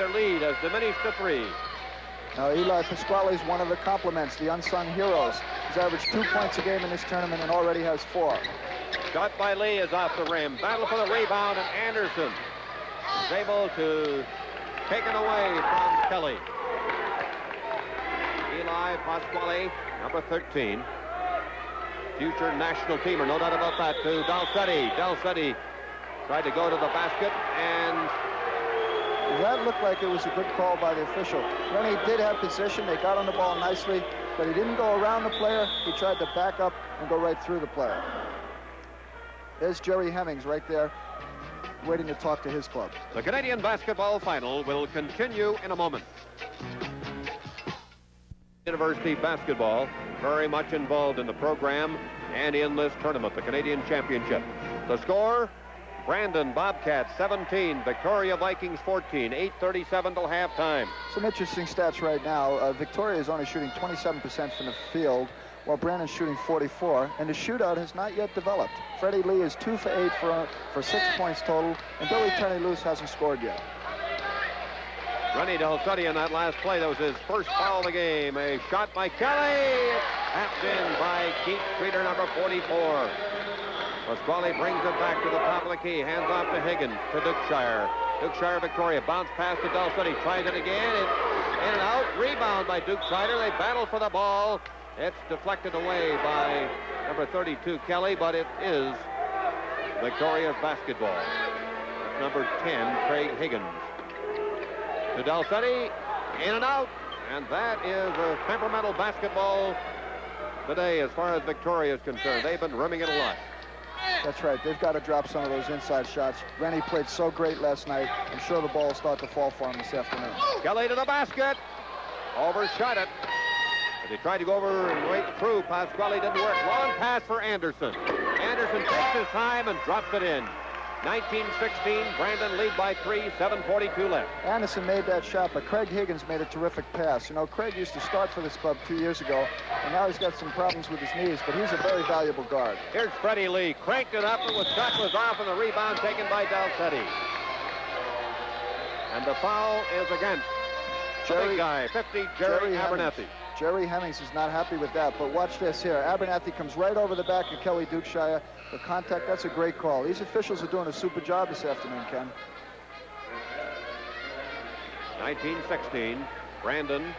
their lead has diminished to 3. Now, Eli Pasquale is one of the compliments, the unsung heroes. He's averaged 2 points a game in this tournament and already has 4. Shot by Lee is off the rim. Battle for the rebound, and Anderson is able to take it away from Kelly. Eli Pasquale, number 13. Future national teamer, no doubt about that, to Dalsetti. Dalsetti tried to go to the basket, and that looked like it was a good call by the official. Rennie did have position. They got on the ball nicely, but he didn't go around the player. He tried to back up and go right through the player. There's Jerry Hemmings right there, waiting to talk to his club. The Canadian basketball final will continue in a moment. University basketball very much involved in the program and in this tournament, the Canadian Championship. The score, Brandon Bobcats 17, Victoria Vikings 14, 8:37 till halftime. Some interesting stats right now. Victoria is only shooting 27% from the field, while Brandon's shooting 44, and the shootout has not yet developed. Freddie Lee is 2 for 8 for 6 points total, and Billy Turney-Luce hasn't scored yet. Rennie Dalsetti in that last play. That was his first foul of the game. A shot by Kelly. Tapped in by Keith Streeter, number 44. Pasquale brings it back to the top of the key. Hands off to Higgins, to Dukeshire. Dukeshire, Victoria. Bounce pass to Dalsetti. Tries it again. In and out. Rebound by Dukeshire. They battle for the ball. It's deflected away by number 32, Kelly, but it is Victoria's basketball. Number 10, Craig Higgins. To Dalsetti, in and out, and that is a temperamental basketball today as far as Victoria is concerned. They've been rimming it a lot. That's right. They've got to drop some of those inside shots. Rennie played so great last night. I'm sure the ball will start to fall for him this afternoon. Kelly to the basket. Overshot it. As he tried to go over and right through, Pasquale didn't work. Long pass for Anderson. Anderson takes his time and drops it in. 19-16, Brandon lead by 3, 7:42 left. Anderson made that shot, but Craig Higgins made a terrific pass. You know, Craig used to start for this club 2 years ago, and now he's got some problems with his knees, but he's a very valuable guard. Here's Freddie Lee. Cranked it up, and the shot was off, and the rebound taken by Dalsetti. And the foul is against the big guy, 50, Jerry Abernathy. Jerry Hemmings is not happy with that, but watch this here. Abernathy comes right over the back of Kelly Dukeshire. The contact, that's a great call. These officials are doing a super job this afternoon, Ken. 19-16, Brandon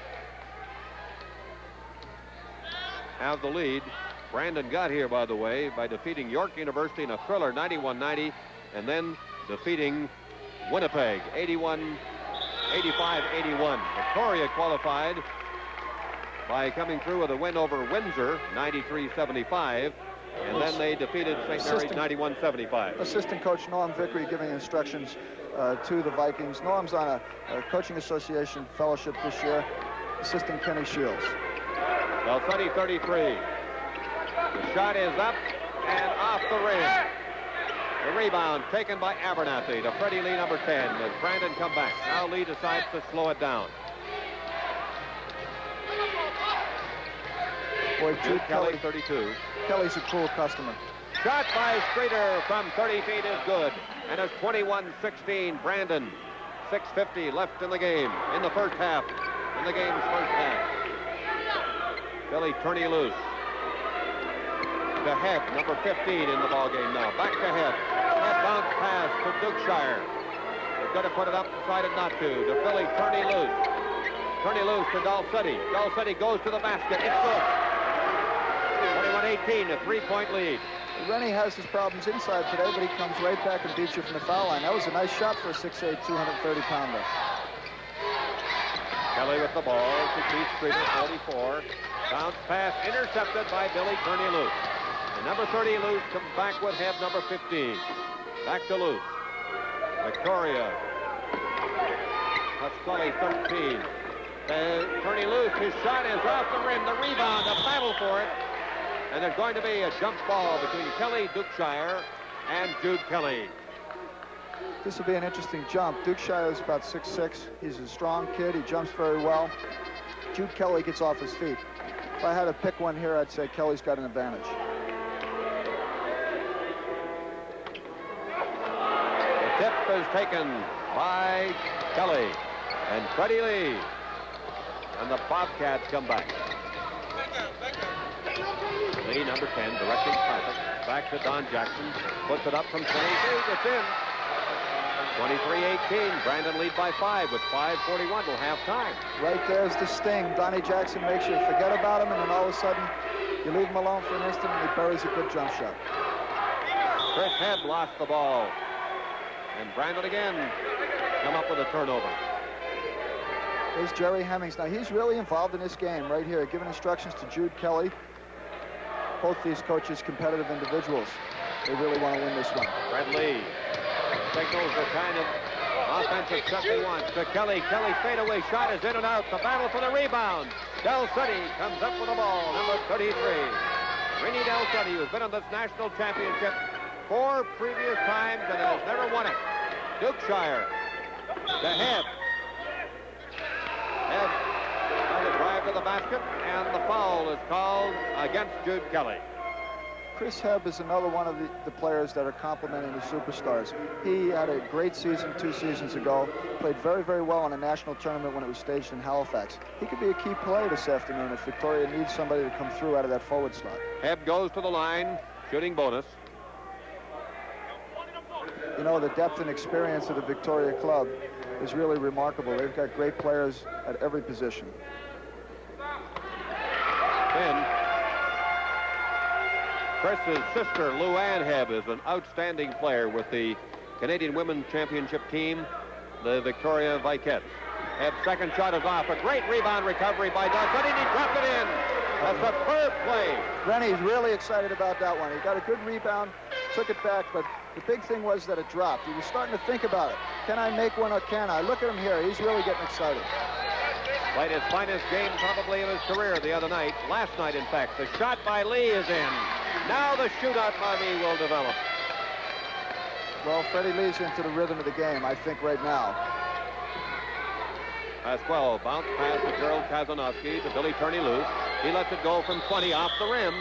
have the lead. Brandon got here, by the way, by defeating York University in a thriller, 91-90, and then defeating Winnipeg, 85-81. Victoria qualified by coming through with a win over Windsor, 93-75, and then they defeated St. Mary's 91-75. Assistant coach Norm Vickery giving instructions to the Vikings. Norm's on a coaching association fellowship this year. Assistant Kenny Shields. Dalsetti 33. The shot is up and off the rim. The rebound taken by Abernathy to Freddie Lee, number 10, as Brandon come back. Now Lee decides to slow it down. Boy, Jude Kelly, 32. Kelly's a cool customer. Shot by Streeter from 30 feet is good. And it's 21-16. Brandon, 6:50 left in the game, in the first half, in the game's first half. Billy Turney-Luce. To Head, number 15 in the ballgame now. Back to Head. Head bounce pass to Dukeshire. He's going to put it up, decided not to. To Billy Turney-Luce. Turney-Luce to Dalsetti. Dalsetti goes to the basket. It's good. 21-18, a 3-point lead. Rennie has his problems inside today, but he comes right back and beats you from the foul line. That was a nice shot for a 6'8", 230-pounder. Kelly with the ball to Keith Streeter, 44. Bounce pass intercepted by Billy Turney-Luce. And number 30, Luce, comes back with Head, number 15. Back to Luce. Victoria. Pasquale, 13. Turney-Luce, his shot is off the rim. The rebound, a battle for it. And there's going to be a jump ball between Kelly Dukeshire and Jude Kelly. This will be an interesting jump. Dukeshire is about 6'6". He's a strong kid. He jumps very well. Jude Kelly gets off his feet. If I had to pick one here, I'd say Kelly's got an advantage. The tip is taken by Kelly. And Freddie Lee. And the Bobcats come back. Lee, number 10, directing traffic. Back to Don Jackson. Puts it up from 22. It's in. 23-18. Brandon lead by 5 with 5:41 till halftime. Right there's the sting. Donnie Jackson makes you forget about him, and then all of a sudden, you leave him alone for an instant, and he buries a good jump shot. Chris Head lost the ball. And Brandon again come up with a turnover. There's Jerry Hemmings. Now, he's really involved in this game right here, giving instructions to Jude Kelly. Both these coaches, competitive individuals. They really want to win this one. Fred Lee signals the kind of offensive stuff he wants to Kelly. Kelly fadeaway shot is in and out. The battle for the rebound. Del Cuddy comes up with the ball, number 33. Rini Del Cuddy, who's been in this national championship 4 previous times and has never won it. Dukeshire to Head. Head trying to drive to the basket, and the foul is called against Jude Kelly. Chris Hebb is another one of the players that are complimenting the superstars. He had a great season 2 seasons ago, played very, very well in a national tournament when it was staged in Halifax. He could be a key player this afternoon if Victoria needs somebody to come through out of that forward slot. Hebb goes to the line, shooting bonus. You know, the depth and experience of the Victoria club is really remarkable. They've got great players at every position. Then Chris's sister, Lou Ann Hebb, is an outstanding player with the Canadian Women's Championship team, the Victoria Vikettes. Hebb's second shot is off. A great rebound recovery by Del Cuddy, and he dropped it in. A superb play. Rennie's really excited about that one. He got a good rebound, took it back, but the big thing was that it dropped. He was starting to think about it. Can I make one or can I? Look at him here. He's really getting excited. Played his finest game probably of his career the other night. Last night, in fact. The shot by Lee is in. Now the shootout by Lee will develop. Well, Freddie Lee's into the rhythm of the game, I think, right now. Pasquale bounce pass to Gerald Kazanowski to Billy Turney-Luce. He lets it go from 20 off the rim.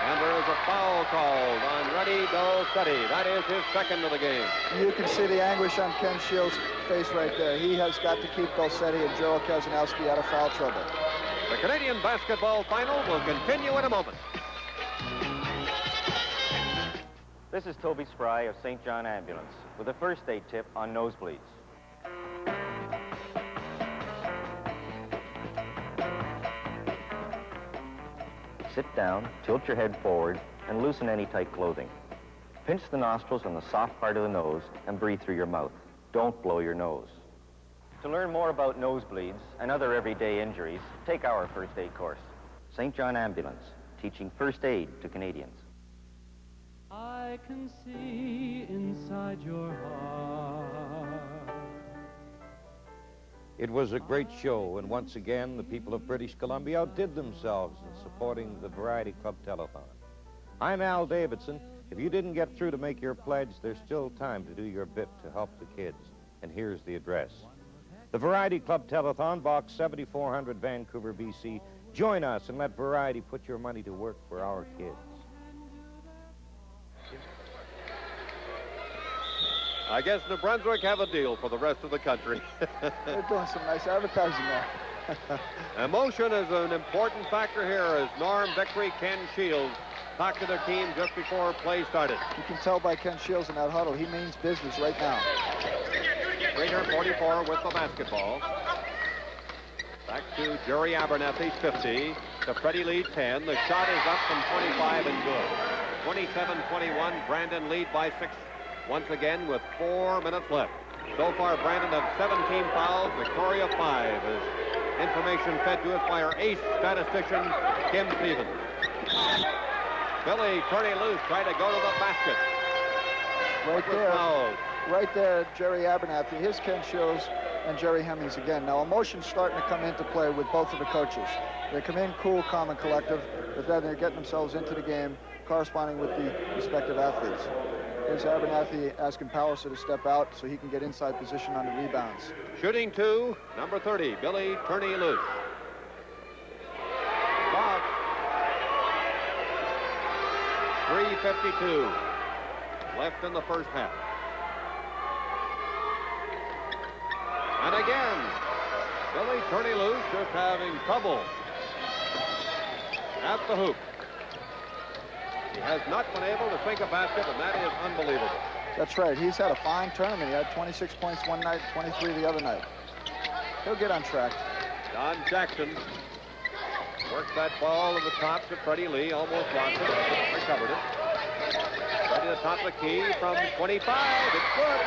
And there is a foul called on Rini Del Cuddy. That is his second of the game. You can see the anguish on Ken Shields' face right there. He has got to keep Dolcetti and Gerald Kazanowski out of foul trouble. The Canadian basketball final will continue in a moment. This is Toby Spry of St. John Ambulance with a first aid tip on nosebleeds. Sit down, tilt your head forward, and loosen any tight clothing. Pinch the nostrils on the soft part of the nose and breathe through your mouth. Don't blow your nose. To learn more about nosebleeds and other everyday injuries, take our first aid course. St. John Ambulance, teaching first aid to Canadians. I can see inside your heart. It was a great show, and once again, the people of British Columbia outdid themselves in supporting the Variety Club Telethon. I'm Al Davidson. If you didn't get through to make your pledge, there's still time to do your bit to help the kids. And here's the address. The Variety Club Telethon, Box 7400, Vancouver, BC. Join us and let Variety put your money to work for our kids. I guess New Brunswick have a deal for the rest of the country. They're doing some nice advertising there. Emotion is an important factor here as Norm Vickery, Ken Shields talked to their team just before play started. You can tell by Ken Shields in that huddle. He means business right now. Rainer, 44, with the basketball. Back to Jerry Abernathy's 50. To Freddie Lee, 10. The shot is up from 25 and good. 27-21. Brandon lead by 6. Once again with 4 minutes left. So far, Brandon has 17 fouls. Victoria 5. As information fed to us by our ace statistician, Kim Stevens. Billy Turney-Luce tried to go to the basket. Right there, Jerry Abernathy. Here's Ken Shields and Jerry Hemmings again. Now, emotion's starting to come into play with both of the coaches. They come in cool, calm, and collective, but then they're getting themselves into the game, corresponding with the respective athletes. Here's Abernathy asking Palliser to step out so he can get inside position on the rebounds. Shooting 2, number 30, Billy Turney-Luce. About 3:52 left in the first half. And again, Billy Turney Loose just having trouble at the hoop. He has not been able to sink a basket, and that is unbelievable. That's right. He's had a fine tournament. He had 26 points one night, 23 the other night. He'll get on track. Don Jackson works that ball to the top to Freddie Lee. Almost lost it. Recovered it. Right to the top of the key from 25. It's good.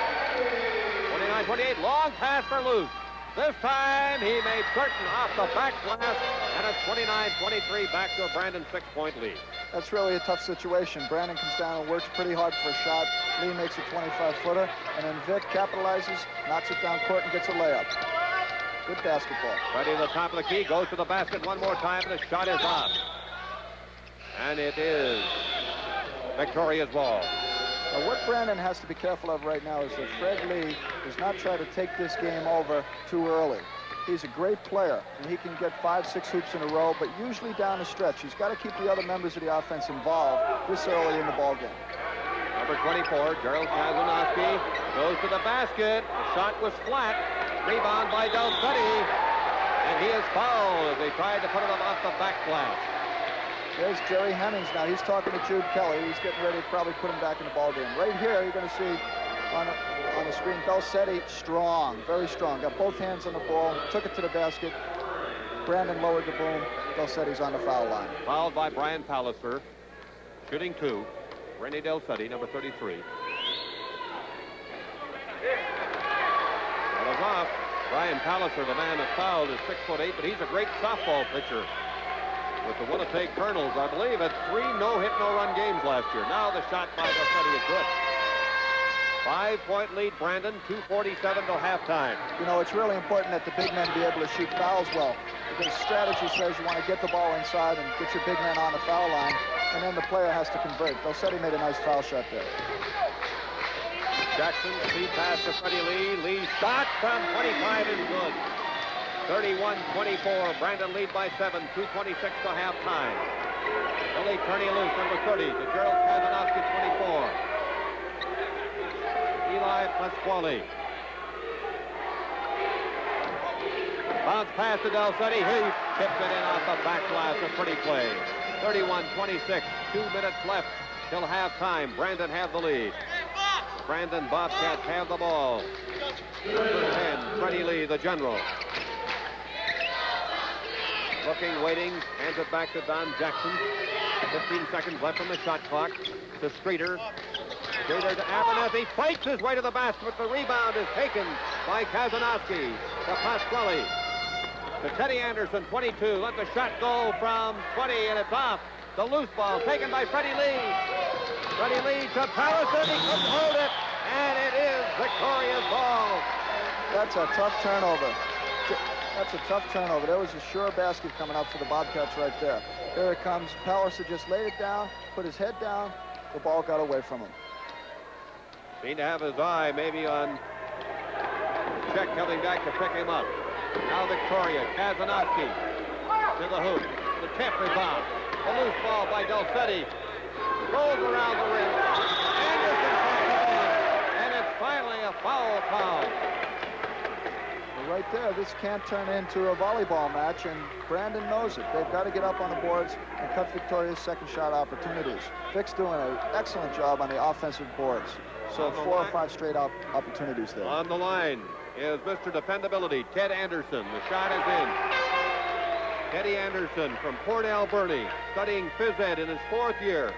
29-28. Long pass for Loose. This time he made certain off the back glass, and it's 29-23 back to a Brandon 6-point lead. That's really a tough situation. Brandon comes down and works pretty hard for a shot. Lee makes a 25-footer, and then Vic capitalizes, knocks it down court, and gets a layup. Good basketball. Ready to the top of the key, goes to the basket one more time, and the shot is off. And it is Victoria's ball. Now, what Brandon has to be careful of right now is that Fred Lee does not try to take this game over too early. He's a great player, and he can get 5-6 hoops in a row, but usually down the stretch. He's got to keep the other members of the offense involved this early in the ballgame. Number 24, Gerald Kazanowski, goes to the basket. The shot was flat. Rebound by Del Cuddy, and he is fouled as they tried to put it off the back glass. There's Jerry Hemmings now. He's talking to Jude Kelly. He's getting ready to probably put him back in the ballgame. Right here, you're going to see on the screen, Belsetti, strong, very strong. Got both hands on the ball, took it to the basket. Brandon lowered the boom. Belsetti's on the foul line. Fouled by Brian Palliser, shooting 2. Rennie Delcetti, number 33. That is off. Brian Palliser, the man that fouled, is 6'8", but he's a great softball pitcher with the Winnipeg Colonels. I believe had 3 no-hit, no-run games last year. Now the shot by Delcetti is good. 5-point lead, Brandon, 2:47 till halftime. You know, it's really important that the big men be able to shoot fouls well, because strategy says you want to get the ball inside and get your big men on the foul line, and then the player has to convert. Belsetti made a nice foul shot there. Jackson, speed pass to Freddie Lee. Lee's shot from 25 is good. 31-24. Brandon lead by 7. 2:26 to halftime. Billy Turney Loose, number 30, to Gerald Kazanowski, 24. Eli Pasquale. Bounce pass to Delcetti. He tipped it in off the back glass. A pretty play. 31-26. 2 minutes left till halftime. Brandon have the lead. Brandon Bobcats have the ball. Number 10, Freddie Lee, the general. Looking, waiting, hands it back to Don Jackson. 15 seconds left on the shot clock. To Streeter. Streeter to Abernathy. Fights his way to the basket. The rebound is taken by Kazanowski. To Pasquale. To Teddy Anderson, 22. Let the shot go from 20, and it's off. The loose ball taken by Freddie Lee. Freddie Lee to Patterson. He couldn't hold it, and it is Victoria's ball. That's a tough turnover. That's a tough turnover. There was a sure basket coming up for the Bobcats right there. Here it comes. Palliser just laid it down, put his head down. The ball got away from him. Seemed to have his eye maybe on Check coming back to pick him up. Now Victoria. Kazanowski to the hoop. The tip is off. A loose ball by Delcetti. Rolls around the rim. Anderson comes in, and it's finally a foul call. Right there, this can't turn into a volleyball match, and Brandon knows it. They've got to get up on the boards and cut Victoria's second shot opportunities. Vic's doing an excellent job on the offensive boards. So 4 or 5 straight opportunities there. On the line is Mr. Dependability, Ted Anderson. The shot is in. Teddy Anderson from Port Alberni, studying phys ed in his 4th year.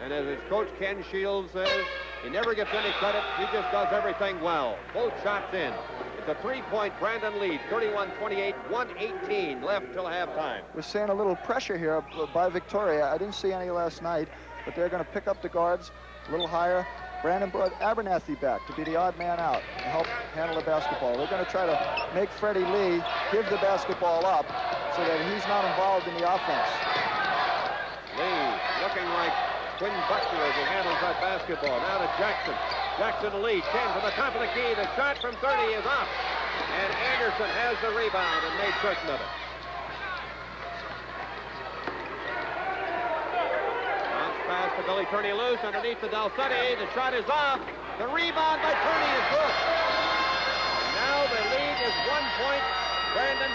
And as his coach Ken Shields says, he never gets any credit. He just does everything well. Both shots in. It's a 3-point Brandon lead, 31-28, 1:18 left till halftime. We're seeing a little pressure here by Victoria. I didn't see any last night, but they're going to pick up the guards a little higher. Brandon brought Abernathy back to be the odd man out and help handle the basketball. They're going to try to make Freddie Lee give the basketball up so that he's not involved in the offense. Lee looking like Quinn Buckner as he handles that basketball. Now to Jackson. Jackson to Lee. 10 from the top of the key. The shot from 30 is off. And Anderson has the rebound and made certain of it. Bounce pass to Billy Turney loose underneath the Delcetti. The shot is off. The rebound by Turney is good. And now the lead is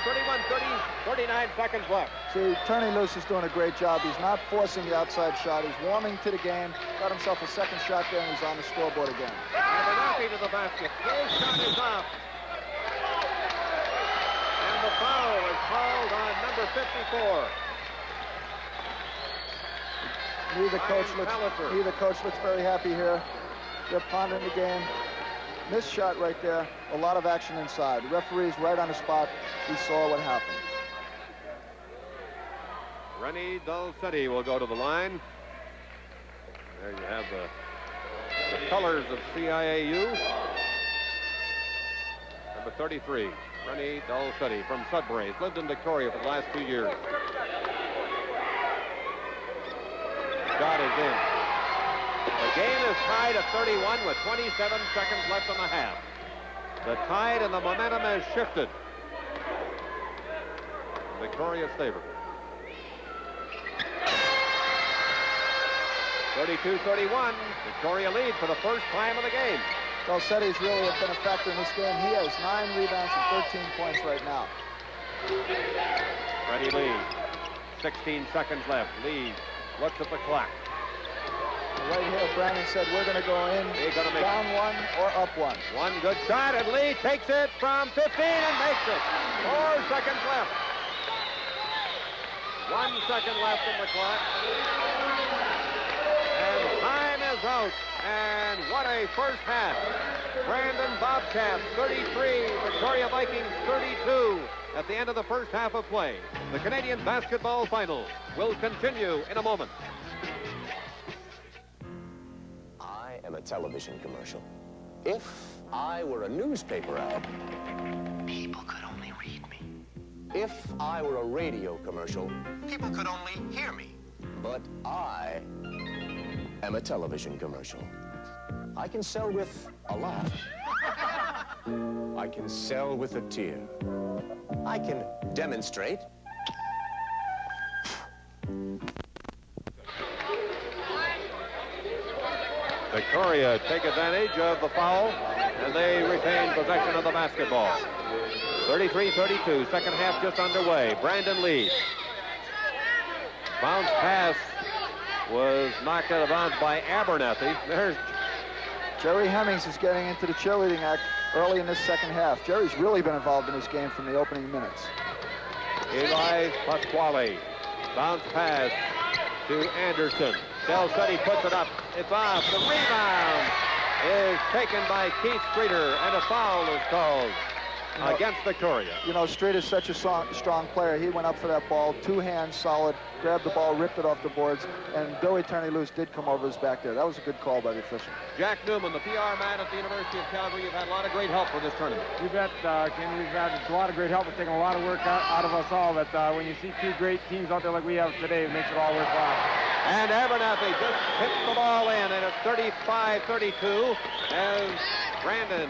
39 seconds left. See, Turney Loose is doing a great job. He's not forcing the outside shot. He's warming to the game. Got himself a second shot there, and he's on the scoreboard again. Abernathy to the basket. His shot is up. And the foul is called on number 54. Neither coach looks very happy here. They're pondering the game. Missed shot right there. A lot of action inside. The referee's right on the spot. He saw what happened. Rennie Dulcetti will go to the line. There you have the colors of CIAU. Number 33, Rennie Dulcetti from Sudbury. He's lived in Victoria for the last 2 years. Shot is in. The game is tied at 31 with 27 seconds left in the half. The tide and the momentum has shifted. Victoria's favor. 32-31. Victoria lead for the first time of the game. Dulcetti's really been a factor in this game. He has 9 rebounds and 13 points right now. Freddie Lee. 16 seconds left. Lee looks at the clock. Right here, Brandon said we're going to go in down 1 or up 1. One good shot, and Lee takes it from 15 and makes it. 4 seconds left. 1 second left on the clock. And time is out. And what a first half. Brandon Bobcats 33, Victoria Vikings 32 at the end of the first half of play. The Canadian basketball final will continue in a moment. I am a television commercial. If I were a newspaper ad, people could only read me. If I were a radio commercial, people could only hear me. But I am a television commercial. I can sell with a laugh. I can sell with a tear. I can demonstrate. Victoria take advantage of the foul, and they retain possession of the basketball. 33-32, second half just underway. Brandon leads. Bounce pass was knocked out of bounds by Abernathy. There's Jerry Hemmings is getting into the cheerleading act early in this second half. Jerry's really been involved in this game from the opening minutes. Eli Pasquale. Bounce pass to Anderson. Dulcetti puts it up. It's off. The rebound is taken by Keith Streeter, and a foul is called against Victoria. You know, Streeter's such a strong player. He went up for that ball, 2 hands solid, grabbed the ball, ripped it off the boards, and Billy Turney-Loose did come over his back there. That was a good call by the official. Jack Newman, the PR man at the University of Calgary. You've had a lot of great help for this tournament. You bet, Ken. We've had a lot of great help. It's taken a lot of work out of us all, but when you see 2 great teams out there like we have today, it makes it all worthwhile. And Abernathy just hits the ball in, and it's 35-32 as Brandon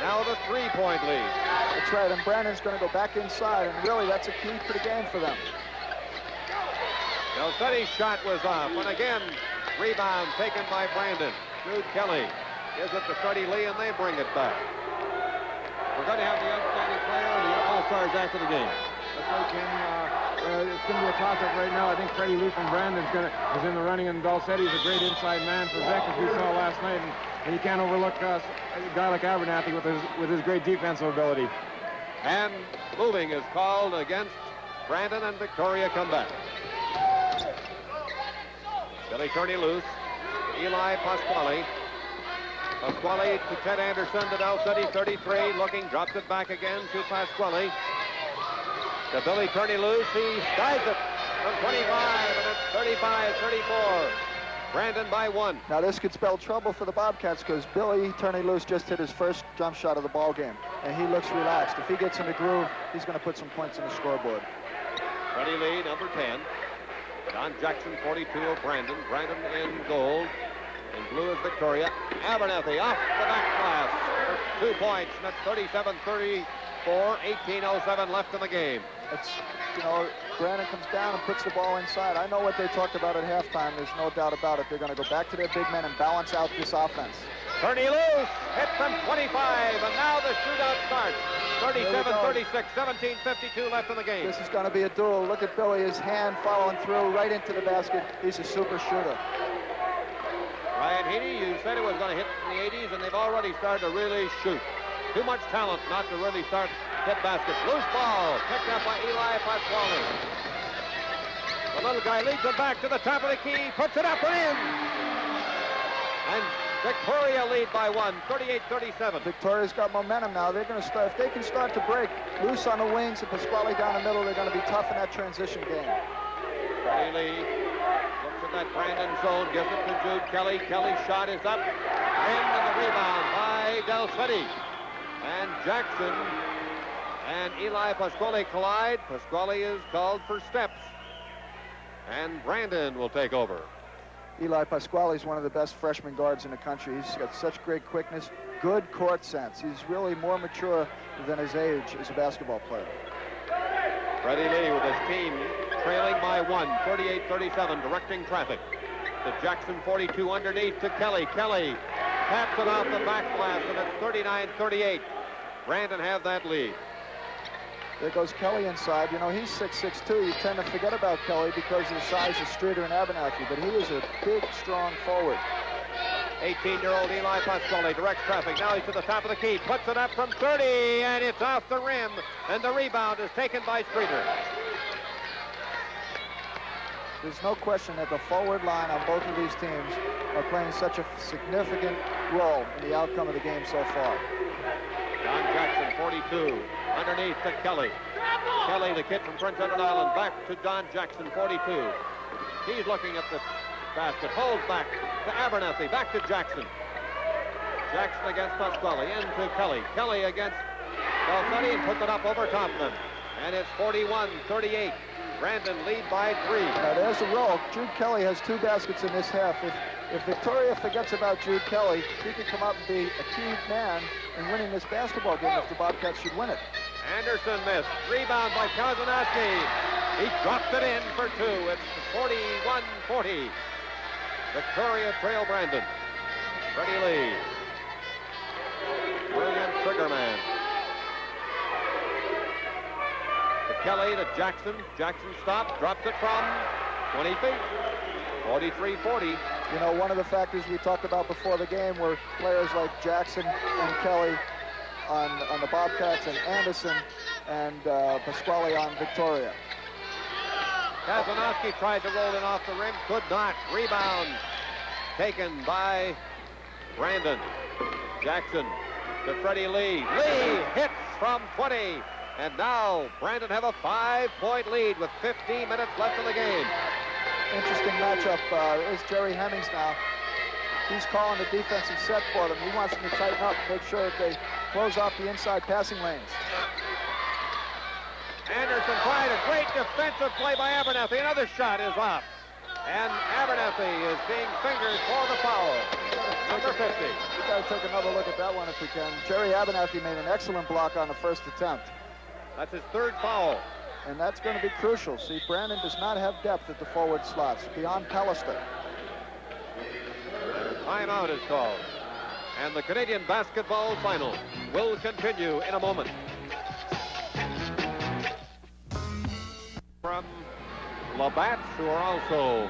now the 3-point lead. That's right, and Brandon's going to go back inside, and really that's a key to the game for them. Dulcetti's shot was off, and again, rebound taken by Brandon. Jude Kelly gives it to Freddie Lee, and they bring it back. We're going to have the outstanding player and the All-Stars after the game. That's right, Ken. It's going to be a toss-up right now. I think Freddie Lee from Brandon is in the running, and Dulcetti's a great inside man for Vic, as we saw last night. And you can't overlook a guy like Abernathy with his great defensive ability. And moving is called against Brandon, and Victoria come back. Billy Turney-Loose, Eli Pasquale. Pasquale to Ted Anderson to Dulcetti, 33, looking, drops it back again to Pasquale. To Billy Turney-Loose, he skies it from 25, and it's 35-34. Brandon by 1. Now this could spell trouble for the Bobcats because Billy Turney-Loose just hit his first jump shot of the ball game, and he looks relaxed. If he gets in the groove, he's going to put some points on the scoreboard. Freddie Lee, number 10. Don Jackson, 42 of Brandon. Brandon in gold. In blue is Victoria. Abernathy off the back glass for 2 points, and it's 37-34, 18:07 left in the game. It's, you know, Brandon comes down and puts the ball inside. I know what they talked about at halftime. There's no doubt about it. They're going to go back to their big men and balance out this offense. Bernie loose, hit from 25, and now the shootout starts. 37-36, 17:52 left in the game. This is going to be a duel. Look at Billy, his hand following through right into the basket. He's a super shooter. Ryan Heaney, you said it was going to hit in the 80s, and they've already started to really shoot. Too much talent not to really start hit baskets. Loose ball, picked up by Eli Pasquale. The little guy leads it back to the top of the key, puts it up and in. And Victoria lead by one, 38-37. Victoria's got momentum now. They're going to start, if they can start to break loose on the wings and Pasquale down the middle, they're going to be tough in that transition game. Freddie Lee looks at that Brandon zone, gives it to Jude Kelly. Kelly's shot is up, and the rebound by Del City. And Jackson and Eli Pasquale collide. Pasquale is called for steps. And Brandon will take over. Eli Pasquale is one of the best freshman guards in the country. He's got such great quickness, good court sense. He's really more mature than his age as a basketball player. Freddie Lee with his team trailing by one, 38-37, directing traffic. To Jackson, 42 underneath to Kelly. Kelly taps it off the back glass, and it's 39-38. Brandon have that lead. There goes Kelly inside. You know, he's 6'6", You tend to forget about Kelly because of the size of Streeter and Abernathy, but he is a big, strong forward. 18-year-old Eli Pasquale directs traffic. Now he's to the top of the key. Puts it up from 30, and it's off the rim. And the rebound is taken by Streeter. There's no question that the forward line on both of these teams are playing such a significant role in the outcome of the game so far. John Jackson, 42, underneath to Kelly. Kelly, the kid from Prince Edward Island, back to John Jackson, 42. He's looking at the basket, holds back to Abernathy, back to Jackson. Jackson against Pasquale, into Kelly. Kelly against Balsetti, and puts it up over top of them. And it's 41-38. Brandon lead by 3. Now there's the roll. Jude Kelly has 2 baskets in this half. If Victoria forgets about Jude Kelly, he could come up and be a key man in winning this basketball game if the Bobcats should win it. Anderson missed. Rebound by Kazanowski. He dropped it in for 2. It's 41-40. Victoria trail Brandon. Freddie Lee. Brilliant trigger man. To Kelly, to Jackson. Jackson stops, drops it from 20 feet. 43-40. You know, one of the factors we talked about before the game were players like Jackson and Kelly on the Bobcats, and Anderson and Pasquale on Victoria. Kazanowski tried to roll it off the rim, could not. Rebound taken by Brandon. Jackson to Freddie Lee. Lee hits from 20. And now Brandon have a 5-point lead with 15 minutes left in the game. Interesting matchup. Is Jerry Hemmings now. He's calling the defensive set for them. He wants them to tighten up, make sure that they close off the inside passing lanes. Anderson tried a great defensive play by Abernathy. Another shot is off. And Abernathy is being fingered for the foul. Number 50. We got to take another look at that one if we can. Jerry Abernathy made an excellent block on the first attempt. That's his 3rd foul. And that's going to be crucial. See, Brandon does not have depth at the forward slots beyond Pallister. Timeout is called. And the Canadian basketball final will continue in a moment. From Labatt, who are also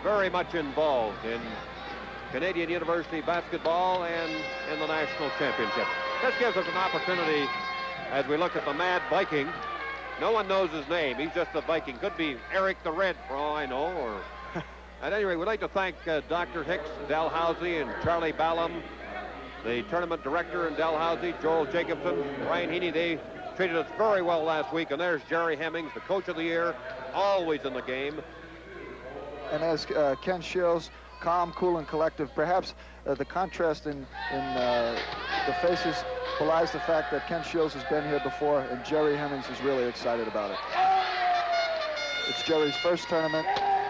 very much involved in Canadian University basketball and in the national championship. This gives us an opportunity as we look at the Mad Viking. No one knows his name. He's just the Viking. Could be Eric the Red, for all I know. Or at any rate, we'd like to thank Dr. Hicks, Dalhousie, and Charlie Ballum, the tournament director in Dalhousie, Joel Jacobson, Ryan Heaney. They treated us very well last week. And there's Jerry Hemmings, the coach of the year, always in the game. And as Ken Shields, calm, cool, and collective. Perhaps the contrast in the faces belies the fact that Ken Shields has been here before, and Jerry Hemmings is really excited about it. It's Jerry's first tournament.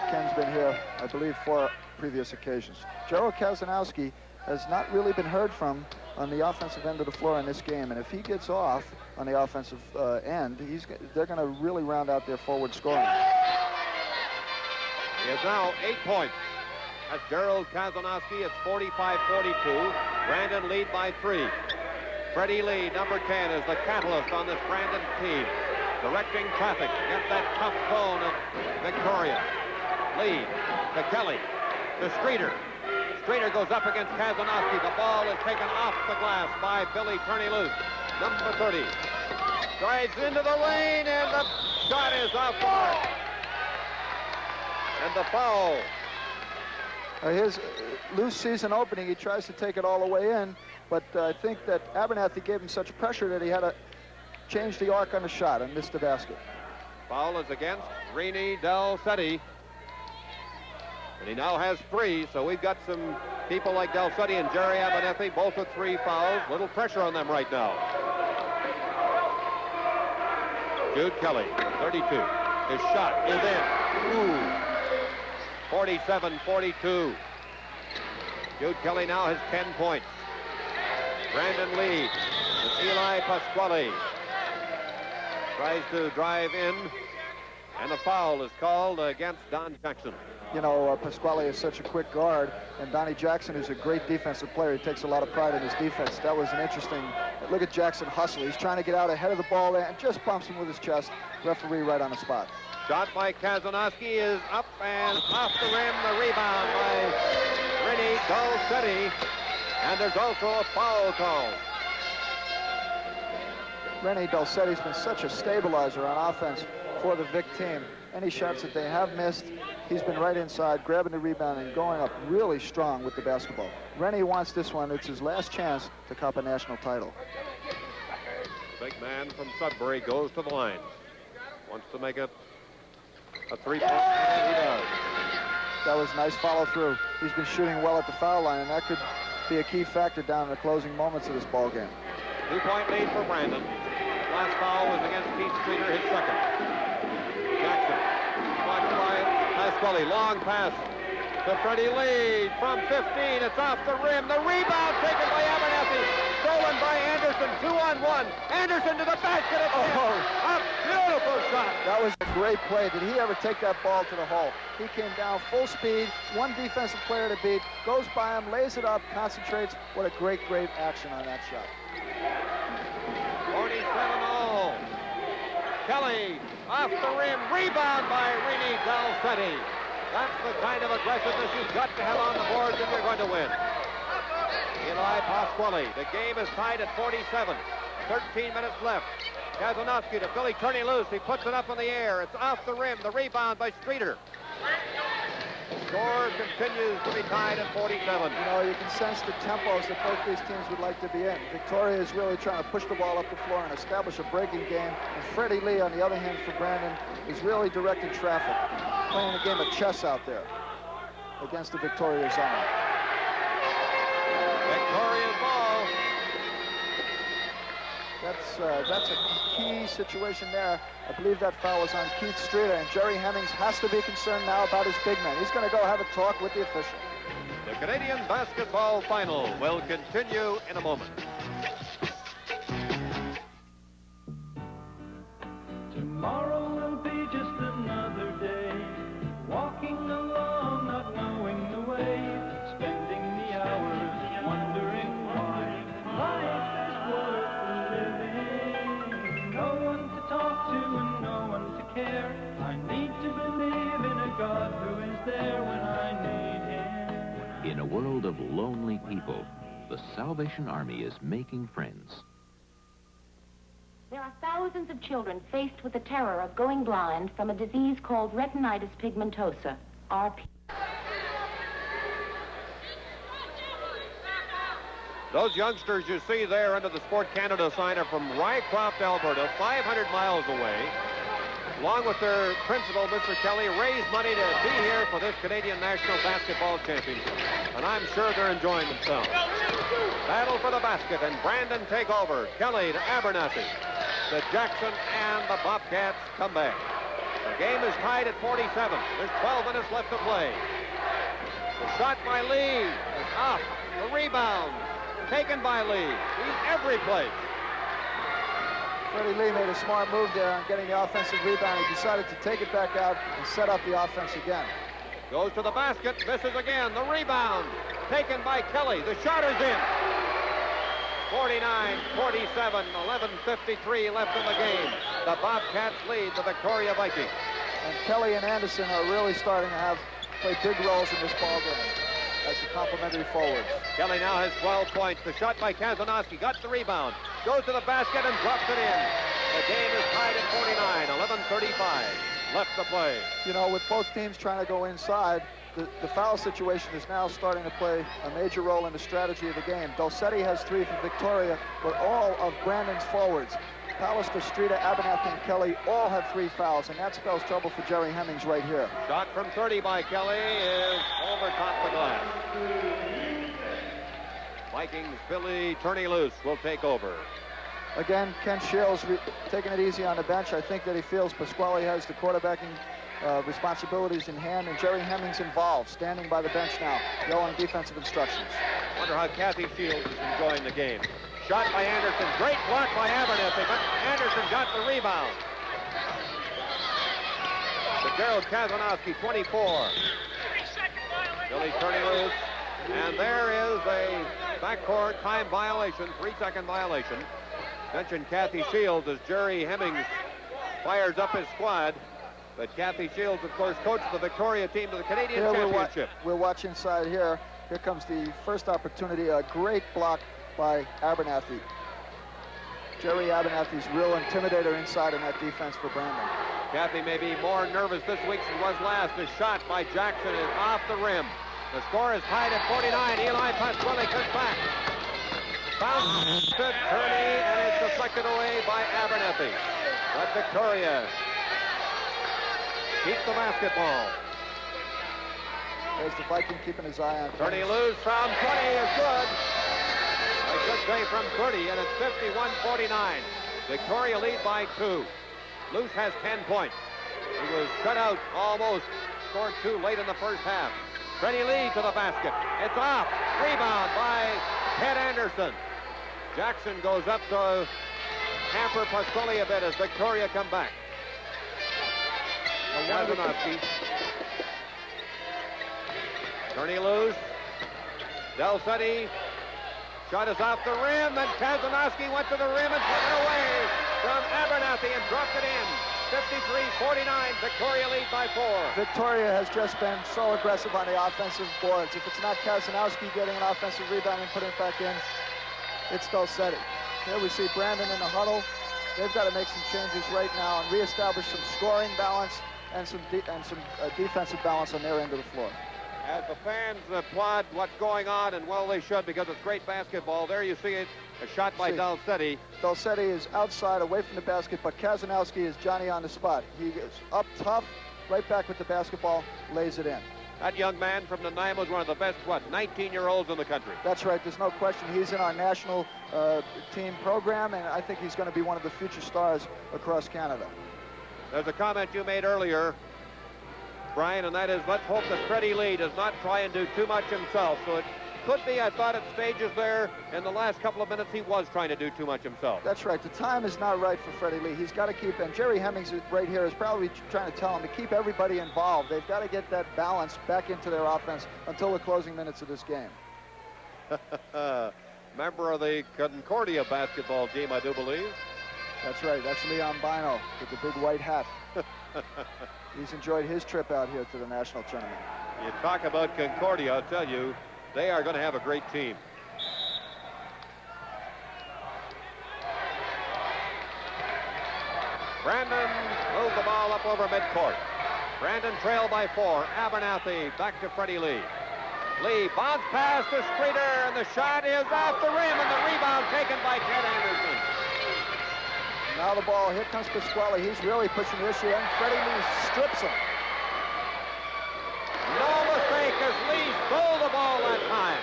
Ken's been here, I believe, 4 previous occasions. Gerald Kazanowski has not really been heard from on the offensive end of the floor in this game, and if he gets off on the offensive end, they're going to really round out their forward scoring. He has now 8 points. That's Gerald Kazanowski. It's 45-42. Brandon lead by 3. Freddie Lee, number 10, is the catalyst on this Brandon team, directing traffic against that tough zone of Victoria. Lee to Kelly to Streeter. Streeter goes up against Kazanowski. The ball is taken off the glass by Billy Turney-Loose. Number 30 drives into the lane, and the shot is off the mark. And the foul. His loose season opening, he tries to take it all the way in, but I think that Abernathy gave him such pressure that he had to change the arc on the shot and missed the basket. Foul is against Rini Del Seti. And he now has 3, so we've got some people like Del Seti and Jerry Abernathy, both with 3 fouls. Little pressure on them right now. Jude Kelly, 32. His shot is in. Ooh. 47-42. Jude Kelly now has 10 points. Brandon leads. And Eli Pasquale tries to drive in, and a foul is called against Don Jackson. You know, Pasquale is such a quick guard, and Donnie Jackson is a great defensive player. He takes a lot of pride in his defense. That was an interesting look at Jackson hustle. He's trying to get out ahead of the ball there and just bumps him with his chest. Referee right on the spot. Shot by Kazanowski is up and off the rim. The rebound by Rini Del Seti. And there's also a foul call. Rini Del Seti's been such a stabilizer on offense for the Vic team. Any shots that they have missed, he's been right inside, grabbing the rebound and going up really strong with the basketball. Rennie wants this one. It's his last chance to cop a national title. The big man from Sudbury goes to the line. Wants to make it a 3-point, and he does. That was a nice follow through. He's been shooting well at the foul line, and that could be a key factor down in the closing moments of this ball game. 2-point lead for Brandon. Last foul was against Keith Streeter, his second. Jackson, blocked by Pasquale. Long pass to Freddie Lee from 15. It's off the rim. The rebound taken by Abernathy. Stolen by Anderson. 2-on-1. Anderson to the basket. A beautiful shot. That was a great play. Did he ever take that ball to the hole? He came down full speed. One defensive player to beat. Goes by him, lays it up, concentrates. What a great, great action on that shot. 47-all. Kelly off the rim. Rebound by Rini Del Seti. That's the kind of aggressiveness you've got to have on the board if you're going to win. Eli Pasquale. The game is tied at 47. 13 minutes left. Kazanowski to Billy Turney-Loose. He puts it up in the air. It's off the rim. The rebound by Streeter. The score continues to be tied at 47. You know, you can sense the tempos that both these teams would like to be in. Victoria is really trying to push the ball up the floor and establish a breaking game. And Freddie Lee, on the other hand, for Brandon, is really directing traffic, playing a game of chess out there against the Victoria zone. Victoria's ball. That's a key situation there. I believe that foul was on Keith Streeter, and Jerry Hemmings has to be concerned now about his big man. He's going to go have a talk with the official. The Canadian basketball final will continue in a moment. Tomorrow will be just another day, walking along, not knowing the way, spending the hours, wondering why life is worth living. No one to talk to and no one to care. I need to believe in a God who is there when I need him. In a world of lonely people, the Salvation Army is making friends. There are thousands of children faced with the terror of going blind from a disease called retinitis pigmentosa, RP. Those youngsters you see there under the Sport Canada sign are from Rycroft, Alberta, 500 miles away. Along with their principal, Mr. Kelly, raised money to be here for this Canadian National Basketball Championship. And I'm sure they're enjoying themselves. Battle for the basket, and Brandon take over. Kelly to Abernathy. The Jackson and the Bobcats come back. The game is tied at 47. There's 12 minutes left to play. The shot by Lee is off. The rebound taken by Lee. He's every place. Freddie Lee made a smart move there on getting the offensive rebound. He decided to take it back out and set up the offense again. Goes to the basket, misses again. The rebound taken by Kelly. The shot is in. 49-47, 11:53 left in the game. The Bobcats lead the Victoria Vikings. And Kelly and Anderson are really starting to play big roles in this ball game as the complementary forwards. Kelly now has 12 points. The shot by Kazanowski, got the rebound, goes to the basket and drops it in. The game is tied at 49, 11:35 left to play. You know, with both teams trying to go inside, the foul situation is now starting to play a major role in the strategy of the game. Dulcetti has 3 for Victoria, but all of Brandon's forwards, Pallister, Streeter, Abernathy, and Kelly, all have 3 fouls, and that spells trouble for Jerry Hemmings right here. Shot from 30 by Kelly is over top the glass. Vikings, Billy Turney-Loose will take over. Again, Ken Shields taking it easy on the bench. I think that he feels Pasquale has the quarterbacking responsibilities in hand, and Jerry Hemmings involved, standing by the bench now, yelling defensive instructions. Wonder how Kathy Shields is enjoying the game. Shot by Anderson, great block by Abernathy, but Anderson got the rebound. To Gerald Kazanowski, 24. Billy Turney-Loose, and there is a backcourt time violation, 3-second violation. Mentioned Kathy Shields as Jerry Hemmings fires up his squad. But Kathy Shields, of course, coached the Victoria team to the Canadian Championship. We'll watch inside here. Here comes the first opportunity. A great block by Abernathy. Jerry Abernathy's real intimidator inside in that defense for Brandon. Kathy may be more nervous this week than she was last. The shot by Jackson is off the rim. The score is tied at 49. Eli Pasquale comes back. Bounce to Turney, and it's deflected away by Abernathy. But Victoria keep the basketball. There's the Viking keeping his eye on Turney-Loose from 20 is good. I should say from 30, and it's 51-49. Victoria lead by 2. Loose has 10 points. He was shut out almost. Scored 2 late in the first half. Freddie Lee to the basket. It's off. Rebound by Ted Anderson. Jackson goes up to hamper Pasquale a bit as Victoria come back. Kazanowski. Turney-Loose. Dulcetti. Shot is off the rim, and Kazanowski went to the rim and took it away from Abernathy and dropped it in. 53-49, Victoria lead by 4. Victoria has just been so aggressive on the offensive boards. If it's not Kazanowski getting an offensive rebound and putting it back in, it's Dulcetti. Here we see Brandon in the huddle. They've got to make some changes right now and reestablish some scoring balance and some defensive balance on their end of the floor. As the fans applaud what's going on, and well they should, because it's great basketball. There you see it, a shot by Dulcetti. Dulcetti is outside, away from the basket, but Kazanowski is Johnny on the spot. He is up tough, right back with the basketball, lays it in. That young man from Nanaimo is one of the best, 19-year-olds in the country. That's right, there's no question. He's in our national team program, and I think he's going to be one of the future stars across Canada. There's a comment you made earlier, Brian, and that is, let's hope that Freddie Lee does not try and do too much himself. So it could be, I thought at stages there, in the last couple of minutes, he was trying to do too much himself. That's right. The time is not right for Freddie Lee. He's got to keep, and Jerry Hemmings right here is probably trying to tell him to keep everybody involved. They've got to get that balance back into their offense until the closing minutes of this game. Member of the Concordia basketball team, I do believe. That's right. That's Leon Bino with the big white hat. He's enjoyed his trip out here to the national tournament. You talk about Concordia, I'll tell you, they are going to have a great team. Brandon moved the ball up over midcourt. Brandon trailed by 4. Abernathy back to Freddie Lee. Lee bounce pass to Streeter, and the shot is off the rim, and the rebound taken by Ted Anderson. Now the ball, here comes Pasquale. He's really pushing the issue, and Freddie Lee strips him. No mistake as Lee stole the ball that time.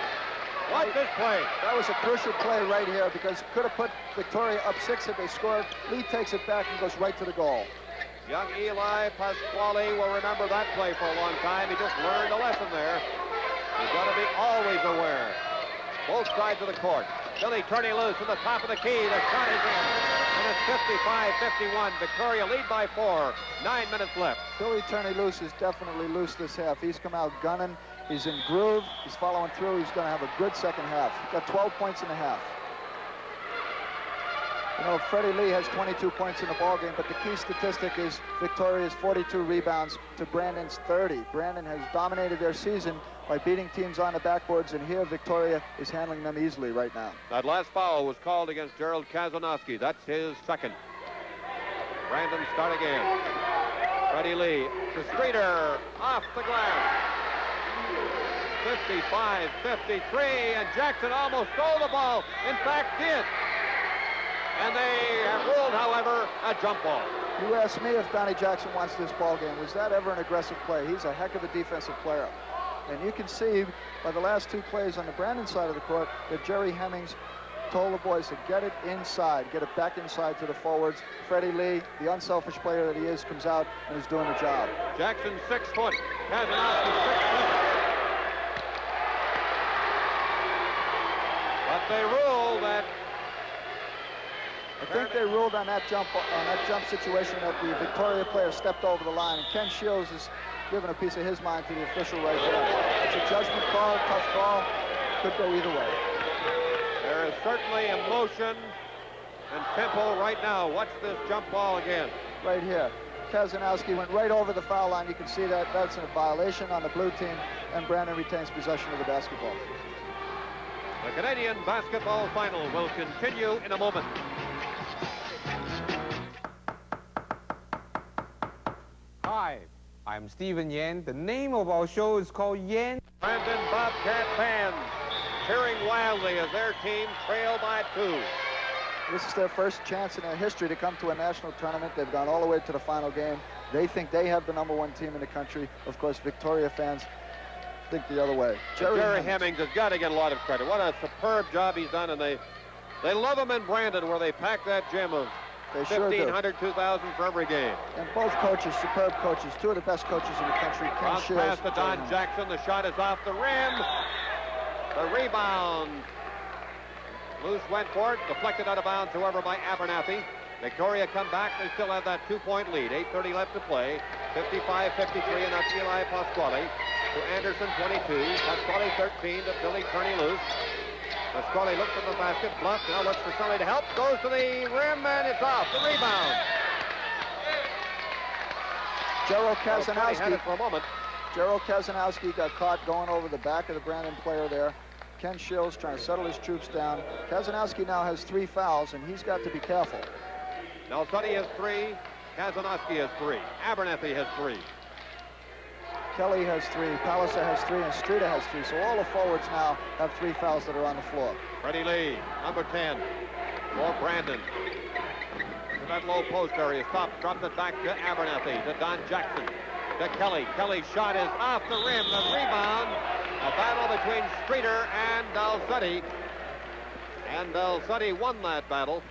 Watch this play. That was a crucial play right here because could have put Victoria up 6 if they scored. Lee takes it back and goes right to the goal. Young Eli Pasquale will remember that play for a long time. He just learned a lesson there. You've got to be always aware. Both sides of the court. Billy turning loose from the top of the key. The shot is in. And it's 55-51. Victoria lead by 4. 9 minutes left. Billy Turney Loose is definitely loose this half. He's come out gunning. He's in groove. He's following through. He's going to have a good second half. He's got 12 points in the half. You know, Freddie Lee has 22 points in the ballgame, but the key statistic is Victoria's 42 rebounds to Brandon's 30. Brandon has dominated their season by beating teams on the backboards, and here Victoria is handling them easily right now. That last foul was called against Gerald Kazanowski. That's his second. Brandon start again. Freddie Lee to Streeter, off the glass. 55-53, and Jackson almost stole the ball. In fact, did. And they have ruled, however, a jump ball. You asked me if Donnie Jackson wants this ball game. Was that ever an aggressive play? He's a heck of a defensive player. And you can see by the last two plays on the Brandon side of the court that Jerry Hemmings told the boys to get it inside, get it back inside to the forwards. Freddie Lee, the unselfish player that he is, comes out and is doing the job. Jackson 6 foot. Kazanowski 6'7". But they ruled that. I think they ruled on that jump situation that the Victoria player stepped over the line, and Ken Shields has given a piece of his mind to the official right there. It's a judgment call, tough call, could go either way. There is certainly emotion and tempo right now. Watch this jump ball again. Right here. Kazanowski went right over the foul line. You can see that that's a violation on the blue team, and Brandon retains possession of the basketball. The Canadian basketball final will continue in a moment. Hi, I'm Stephen Yan. The name of our show is called Yan. Brandon Bobcat fans cheering wildly as their team trail by 2. This is their first chance in their history to come to a national tournament. They've gone all the way to the final game. They think they have the #1 team in the country. Of course, Victoria fans think the other way. Jerry Hemmings has got to get a lot of credit. What a superb job he's done, and they love him in Brandon, where they pack that gym of 1,500, 2,000 for every game. And both coaches, superb coaches, two of the best coaches in the country. Cross pass to Don Jackson. The shot is off the rim. The rebound. Loose went for it, deflected out of bounds, however, by Abernathy. Victoria come back. They still have that 2-point lead. 8:30 left to play. 55-53, and that's Eli Pasquale to Anderson, 22. Pasquale, 13 to Billy Turney Loose. Pasquale looks at the basket, bluffed, now looks for somebody to help, goes to the rim, and it's off. The rebound. Gerald Kazanowski had it for a moment. Gerald Kazanowski got caught going over the back of the Brandon player there. Ken Shields trying to settle his troops down. Kazanowski now has 3 fouls, and he's got to be careful. Nelsuddy has 3. Kazanowski has 3. Abernathy has 3. Kelly has 3, Palliser has 3, and Streeter has 3. So all the forwards now have 3 fouls that are on the floor. Freddie Lee, number 10, for Brandon. To that low post area, stops, drops it back to Abernathy, to Don Jackson, to Kelly. Kelly's shot is off the rim, the rebound. A battle between Streeter and Nelsuddy. And Nelsuddy won that battle.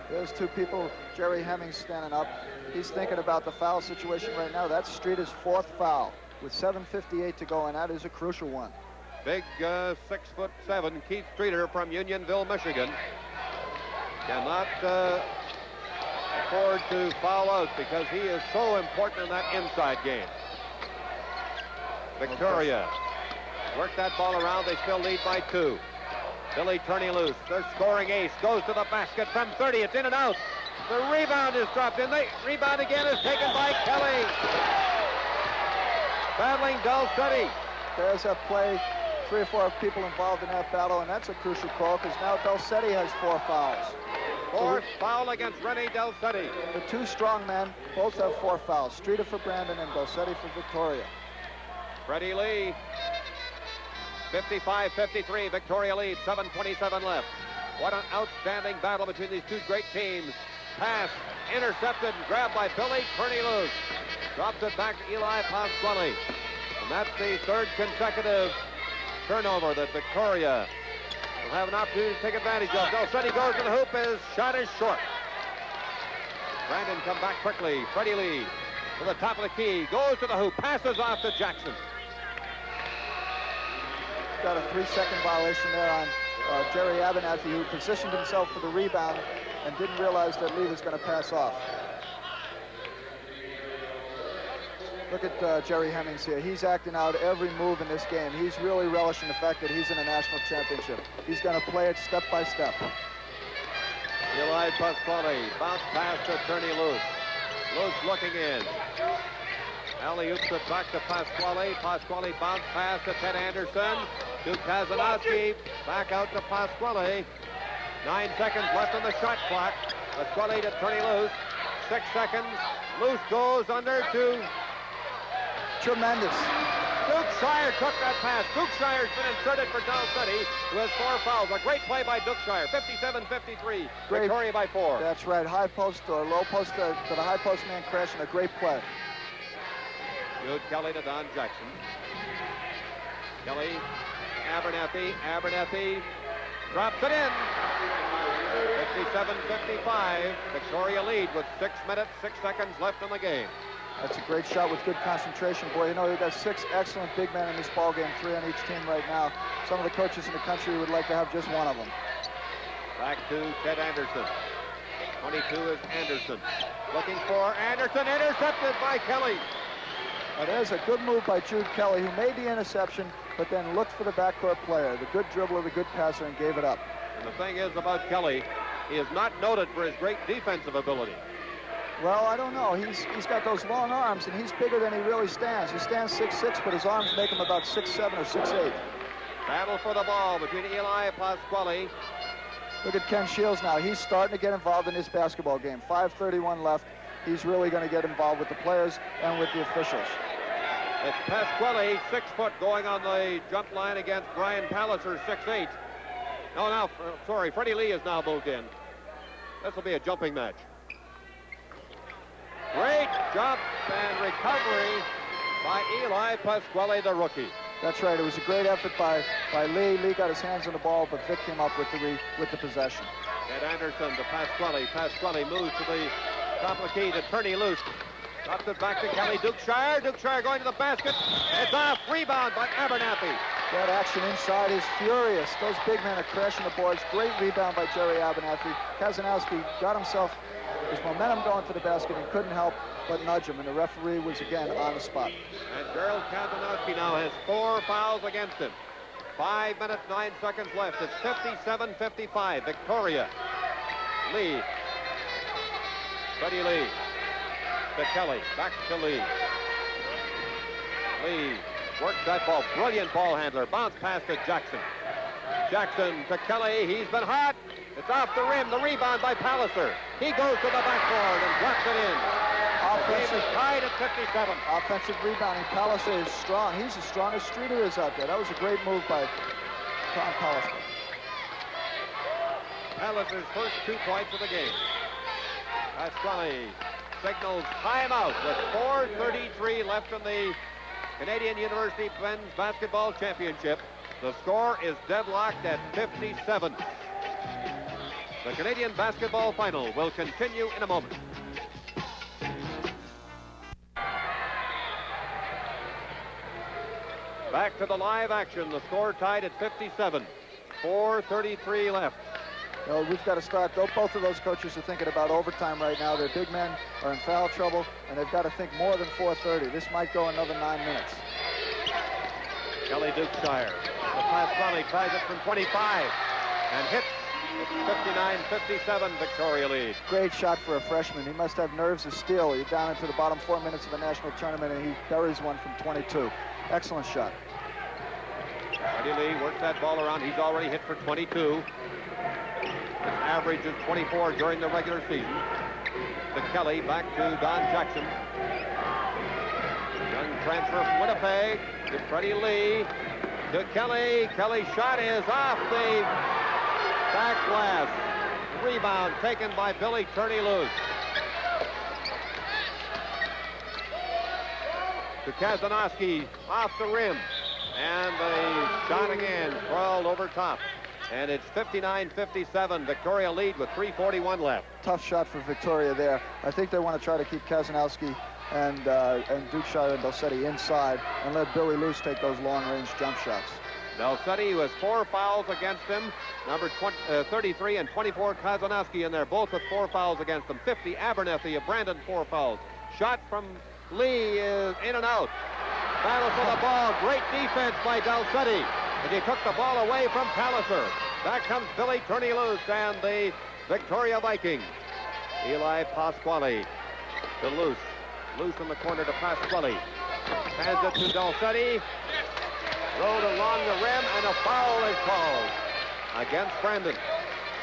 There's 2 people, Jerry Hemmings standing up. He's thinking about the foul situation right now. That's Streeter's 4th foul with 7:58 to go, and that is a crucial one. Big 6'7" Keith Streeter from Unionville, Michigan. Cannot afford to foul out because he is so important in that inside game. Victoria work that ball around. They still lead by 2. Billy Turney Loose, their scoring ace, goes to the basket from 30. It's in and out. The rebound is dropped in. The rebound again is taken by Kelly. Battling Nelsuddy. There's a play. 3 or 4 people involved in that battle, and that's a crucial call because now Nelsuddy has 4 fouls. 4th foul against Rennie Nelsuddy. The 2 strong men both have 4 fouls. Streeter for Brandon and Nelsuddy for Victoria. Freddie Lee. 55-53, Victoria leads, 7:27 left. What an outstanding battle between these 2 great teams. Pass, intercepted, and grabbed by Billy Turney Loose. Drops it back to Eli Pasquale. And that's the 3rd consecutive turnover that Victoria will have an opportunity to take advantage of. Nelsuddy goes to the hoop, his shot is short. Brandon come back quickly. Freddie Lee to the top of the key, goes to the hoop, passes off to Jackson. Got a 3-second violation there on Jerry Abernathy, who positioned himself for the rebound and didn't realize that Lee was going to pass off. Look at Jerry Hemmings here. He's acting out every move in this game. He's really relishing the fact that he's in a national championship. He's going to play it step by step. Eli Pasquale, bounce pass to Turney Luce. Luce looking in. Alley-oops it back to Pasquale. Pasquale bounce pass to Ted Anderson. To Kazanowski. Back out to Pasquale. 9 seconds left on the shot clock. Pasquale to Turney Luce. 6 seconds. Luce goes under to... Tremendous. Duke Shire took that pass. Duke Shire's been inserted for Dalsetti, who has 4 fouls. A great play by Duke Shire. 57-53. Victoria by 4. That's right. High post or low post to the high post man crashing. A great play. Jude Kelly to Don Jackson. Kelly, Abernathy. Abernathy drops it in. 57-55. Victoria lead with 6 minutes, 6 seconds left in the game. That's a great shot with good concentration. Boy, you know, you've got 6 excellent big men in this ball game, 3 on each team right now. Some of the coaches in the country would like to have just one of them. Back to Ted Anderson. 22 is Anderson. Looking for Anderson, intercepted by Kelly. Now there's a good move by Jude Kelly, who made the interception, but then looked for the backcourt player. The good dribbler, the good passer, and gave it up. And the thing is about Kelly, he is not noted for his great defensive ability. Well, I don't know. He's got those long arms, and he's bigger than he really stands. He stands 6'6", but his arms make him about 6'7" or 6'8". Battle for the ball between Eli Pasquale. Look at Ken Shields now. He's starting to get involved in this basketball game. 5:31 left. He's really going to get involved with the players and with the officials. It's Pasquale, 6 foot, going on the jump line against Brian Palliser, 6'8". Sorry, Freddie Lee has now moved in. This will be a jumping match. Great jump and recovery by Eli Pasquale, the rookie. That's right. It was a great effort by Lee. Lee got his hands on the ball, but Vic came up with the possession. Ed Anderson to Pasquale. Pasquale moves to the top of the key to Turney Luce. Drops it back to Kelly. Duke Shire going to the basket. It's off. Rebound by Abernathy. That action inside is furious. Those big men are crashing the boards. Great rebound by Jerry Abernathy. Kazanowski got himself his momentum going to the basket and couldn't help but nudge him, and the referee was again on the spot. And Gerald Kazanowski now has 4 fouls against him. 5 minutes, 9 seconds left. It's 57-55. Victoria. Lee. Freddie Lee. To Kelly. Back to Lee. Lee works that ball. Brilliant ball handler. Bounce pass to Jackson. Jackson to Kelly. He's been hot. It's off the rim. The rebound by Palliser. He goes to the backboard and drops it in. The game is tied at 57. Offensive rebounding. Palliser is strong. He's as strong as Streeter is out there. That was a great move by Tom Palliser. Palliser's first 2 points of the game. Pasquale signals timeout with 4:33 left in the Canadian University Men's Basketball Championship. The score is deadlocked at 57. The Canadian basketball final will continue in a moment. Back to the live action. The score tied at 57. 4:33 left. Well, we've got to start. Both of those coaches are thinking about overtime right now. Their big men are in foul trouble, and they've got to think more than 4:30. This might go another 9 minutes. Kelly Duke Shire. The Pasquale tries it from 25 and hits. It's 59-57, Victoria lead. Great shot for a freshman. He must have nerves of steel. You're down into the bottom 4 minutes of a national tournament, and he buries one from 22. Excellent shot. Freddie Lee works that ball around. He's already hit for 22. His average is 24 during the regular season. To Kelly, back to Don Jackson. Young transfer from Winnipeg to Freddie Lee. To Kelly. Kelly's shot is off the back glass. Rebound taken by Billy Turney Luce. To Kazanowski off the rim. And the shot again crawled over top. And it's 59-57. Victoria lead with 3:41 left. Tough shot for Victoria there. I think they want to try to keep Kazanowski and Duke Shire and Dalsetti inside and let Billy Luce take those long-range jump shots. Delcetti, who has 4 fouls against him. Number 33 and 24, Kazanowski in there, both with 4 fouls against them. 50, Abernethy of Brandon, 4 fouls. Shot from Lee is in and out. Battle for the ball. Great defense by Delcetti. And he took the ball away from Palliser. Back comes Billy Turney Loose and the Victoria Vikings. Eli Pasquale to Loose. Loose in the corner to Pasquale. Hands it to Delcetti. Rolled along the rim, and a foul is called against Brandon.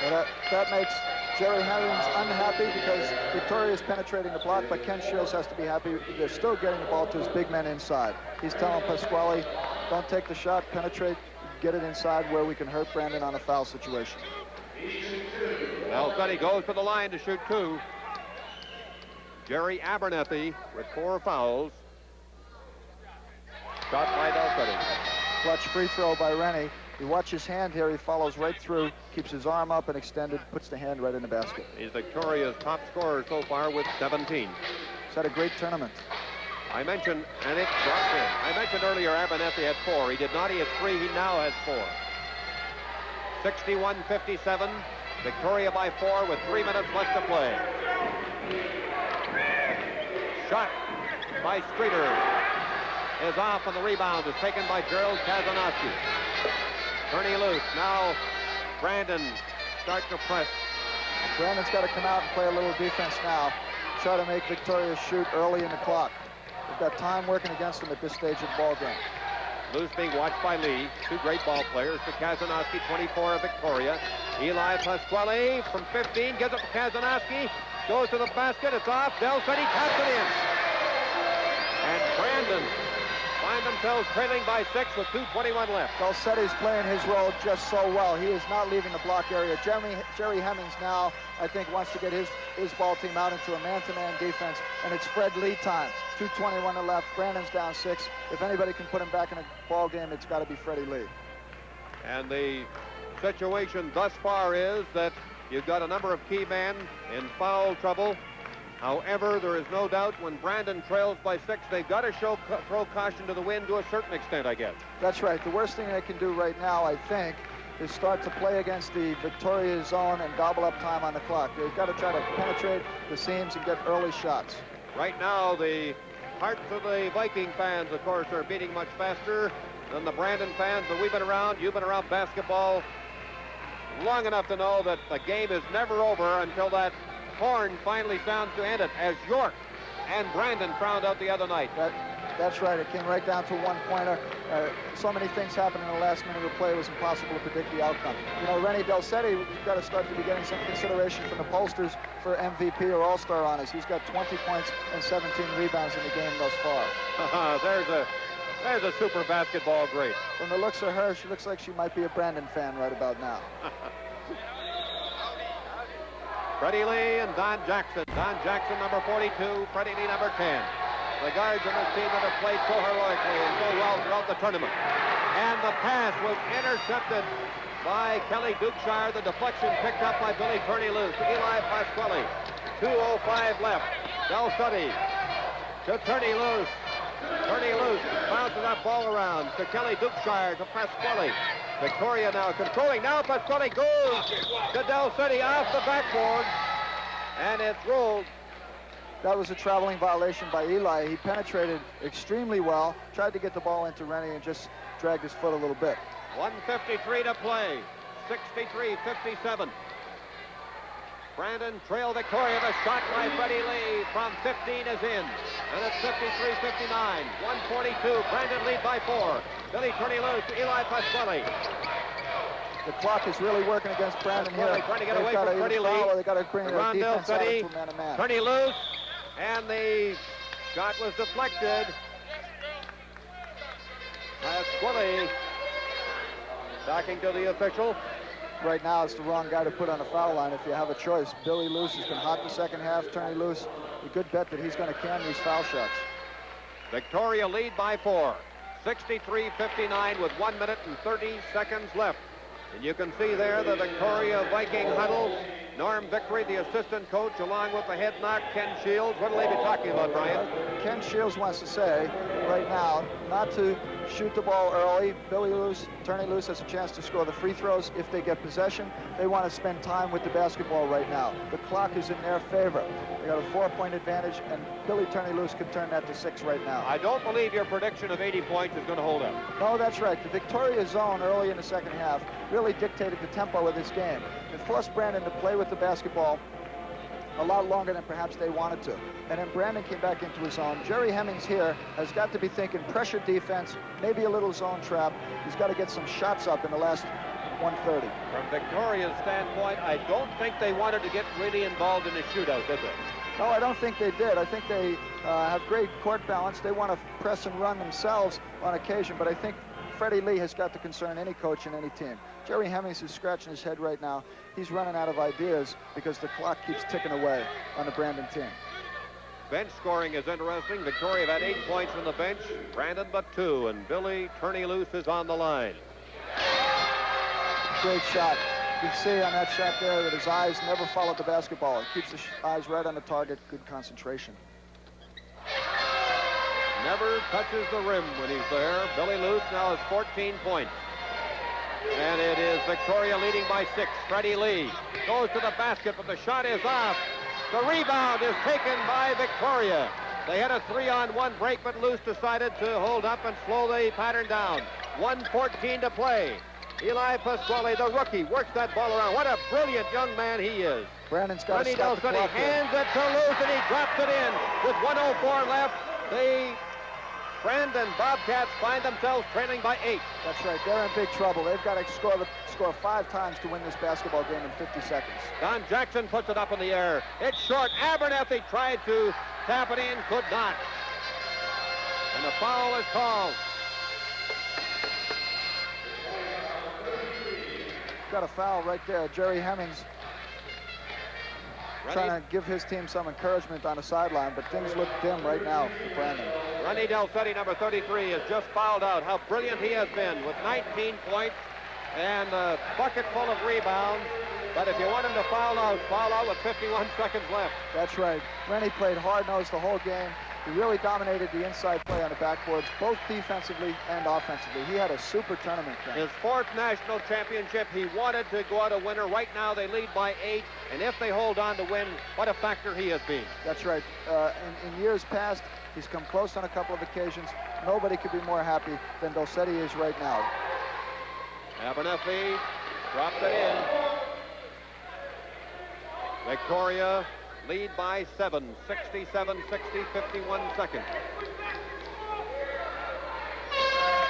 Well, that makes Jerry Hemmings unhappy because Victoria is penetrating the block, but Ken Shields has to be happy. They're still getting the ball to his big men inside. He's telling Pasquale, don't take the shot, penetrate, get it inside where we can hurt Brandon on a foul situation. Delcetti goes to the line to shoot 2. Jerry Abernethy with 4 fouls. Shot by Delcetti. Clutch free throw by Rennie. You watch his hand here. He follows right through, keeps his arm up and extended, puts the hand right in the basket. He's Victoria's top scorer so far with 17. He's had a great tournament. I mentioned, and it dropped in. I mentioned earlier Abernethy had 4. He did not. He had 3. He now has 4. 61-57. Victoria by 4 with 3 minutes left to play. Shot by Streeter is off, and the rebound is taken by Gerald Kazanowski. Turney Loose. Now Brandon starts to press. Brandon's got to come out and play a little defense now. Try to make Victoria shoot early in the clock. They've got time working against them at this stage of the ball game. Loose being watched by Lee. 2 great ball players. To Kazanowski, 24 of Victoria. Eli Pasquale from 15 gives it to Kazanowski. Goes to the basket. It's off. Delcetti taps it in. And Brandon find themselves trailing by 6 with 2:21 left. Delcetti's playing his role just so well. He is not leaving the block area. Jerry Hemmings now, I think, wants to get his ball team out into a man-to-man defense, and it's Fred Lee time. 2:21 to left. Brandon's down 6. If anybody can put him back in a ball game, it's got to be Freddie Lee. And the situation thus far is that you've got a number of key men in foul trouble. However, there is no doubt when Brandon trails by 6, they've got to throw caution to the wind to a certain extent, I guess. That's right. The worst thing they can do right now, I think, is start to play against the Victoria zone and gobble up time on the clock. They've got to try to penetrate the seams and get early shots. Right now, the hearts of the Viking fans, of course, are beating much faster than the Brandon fans, but you've been around basketball long enough to know that the game is never over until that horn finally sounds to end it, as York and Brandon found out the other night. That's right. It came right down to 1-pointer. So many things happened in the last minute of play, it was impossible to predict the outcome. You know, Rennie Delcetti, we've got to start to be getting some consideration from the pollsters for MVP or All-Star honors. He's got 20 points and 17 rebounds in the game thus far. There's a super basketball great. From the looks of her, she looks like she might be a Brandon fan right about now. Freddie Lee and Don Jackson. Don Jackson, number 42. Freddie Lee, number 10. The guards on this team that have played so heroically and so well throughout the tournament. And the pass was intercepted by Kelly Dukeshire. The deflection picked up by Billy Turney Loose to Eli Pasquale. 2:05 left. Delcetti to Turney Loose. Turney Loose bounces that ball around to Kelly Dukeshire to Pasquale. Victoria now controlling. Now Pasquale goes to Delcetti off the backboard, and it's ruled. That was a traveling violation by Eli. He penetrated extremely well, tried to get the ball into Rennie and just dragged his foot a little bit. 1:53 to play. 63-57. Brandon trail Victoria. The shot by Freddie Lee from 15 is in. And it's 53-59. 1:42. Brandon lead by 4. Billy Turney Loose to Eli Pasquale. The clock is really working against Brandon here. Trying to get away from Freddie Lee. They got to bring their defense out into man-to-man. Turney Loose. And the shot was deflected. Pasquale talking to the official. Right now, it's the wrong guy to put on the foul line if you have a choice. Billy Loose has been hot the second half. Turney Loose, a good bet that he's going to can these foul shots. Victoria lead by 4. 63-59 with 1 minute and 30 seconds left. And you can see there the Victoria Viking huddle Norm Vickery, the assistant coach, along with the head knock, Ken Shields. What will they be talking about, Brian? Ken Shields wants to say right now not to shoot the ball early. Turney Loose has a chance to score the free throws if they get possession. They want to spend time with the basketball right now. The clock is in their favor. They got a 4-point advantage, and Billy Turney Loose could turn that to 6 right now. I don't believe your prediction of 80 points is going to hold up. No, that's right. The Victoria zone early in the second half really dictated the tempo of this game. It forced Brandon to play with the basketball a lot longer than perhaps they wanted to. And then Brandon came back into his zone. Jerry Hemmings here has got to be thinking pressure defense, maybe a little zone trap. He's got to get some shots up in the last 130. From Victoria's standpoint, I don't think they wanted to get really involved in the shootout, did they? No, I don't think they did. I think they have great court balance. They want to press and run themselves on occasion, but I think Freddie Lee has got to concern any coach and any team. Jerry Hemmings is scratching his head right now. He's running out of ideas because the clock keeps ticking away on the Brandon team. Bench scoring is interesting. Victoria have had 8 points from the bench. Brandon but 2, and Billy Turney Loose is on the line. Great shot. You can see on that shot there that his eyes never followed the basketball. It keeps the eyes right on the target. Good concentration. Never touches the rim when he's there. Billy Loose now has 14 points. And it is Victoria leading by 6. Freddie Lee goes to the basket, but the shot is off. The rebound is taken by Victoria. They had a 3-on-1 break, but Loose decided to hold up and slow the pattern down. 1:14 to play. Eli Pasquale, the rookie, works that ball around. What a brilliant young man he is. Brandon's got to stop the clock. He hands it to Loose, and he drops it in. With 1:04 left, the Brandon Bobcats find themselves trailing by 8. That's right. They're in big trouble. They've got to score 5 times to win this basketball game in 50 seconds. Don Jackson puts it up in the air. It's short. Abernathy tried to tap it in, could not. And the foul is called. Got a foul right there. Jerry Hemmings trying to give his team some encouragement on the sideline, but things look dim right now for Brandon. Ronnie Delcetti, number 33, has just fouled out. How brilliant he has been with 19 points and a bucket full of rebounds. But if you want him to foul out with 51 seconds left. That's right. Rennie played hard-nosed the whole game. He really dominated the inside play on the backboards, both defensively and offensively. He had a super tournament. His 4th national championship. He wanted to go out a winner. Right now they lead by 8, and if they hold on to win, what a factor he has been. That's right. In years past, he's come close on a couple of occasions. Nobody could be more happy than Dolcetti is right now. Abernathy dropped it in. Victoria lead by 7, 67-60, 51 seconds.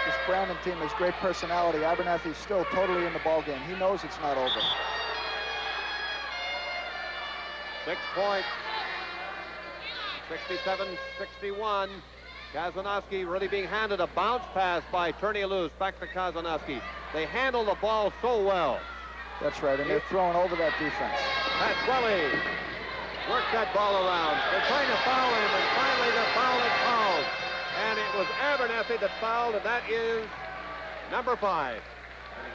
This Brandon team has great personality. Abernathy's still totally in the ballgame. He knows it's not over. 6 points. 67-61. Kazanowski really being handed a bounce pass by Turney Loose back to Kazanowski. They handle the ball so well. That's right, and they're throwing over that defense. Pasquale worked that ball around. They're trying to foul him, and finally the foul is called. And it was Abernathy that fouled, and that is number 5.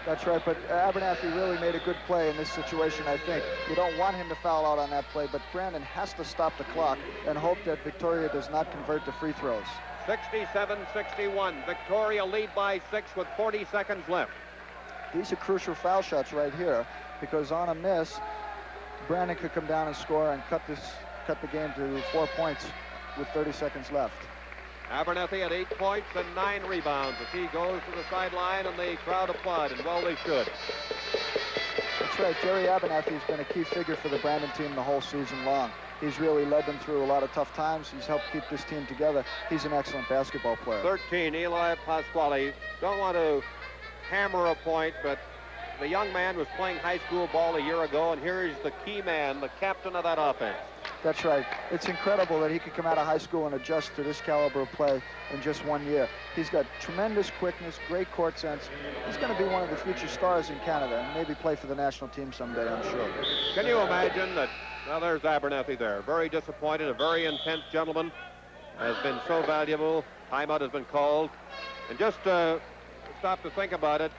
That's right, but Abernathy really made a good play in this situation, I think. You don't want him to foul out on that play, but Brandon has to stop the clock and hope that Victoria does not convert to free throws. 67-61. Victoria lead by 6 with 40 seconds left. These are crucial foul shots right here, because on a miss, Brandon could come down and score and cut the game to 4 points with 30 seconds left. Abernathy had 8 points and 9 rebounds as he goes to the sideline, and the crowd applaud, and well they should. That's right. Jerry Abernathy has been a key figure for the Brandon team the whole season long. He's really led them through a lot of tough times. He's helped keep this team together. He's an excellent basketball player. 13, Eli Pasquale. Don't want to hammer a point, but the young man was playing high school ball a year ago, and here's the key man, the captain of that offense. That's right. It's incredible that he could come out of high school and adjust to this caliber of play in just 1 year. He's got tremendous quickness, great court sense. He's going to be one of the future stars in Canada and maybe play for the national team someday, I'm sure. Can you imagine that? Now there's Abernathy there. Very disappointed, a very intense gentleman. Has been so valuable. Timeout has been called. And just stop to think about it.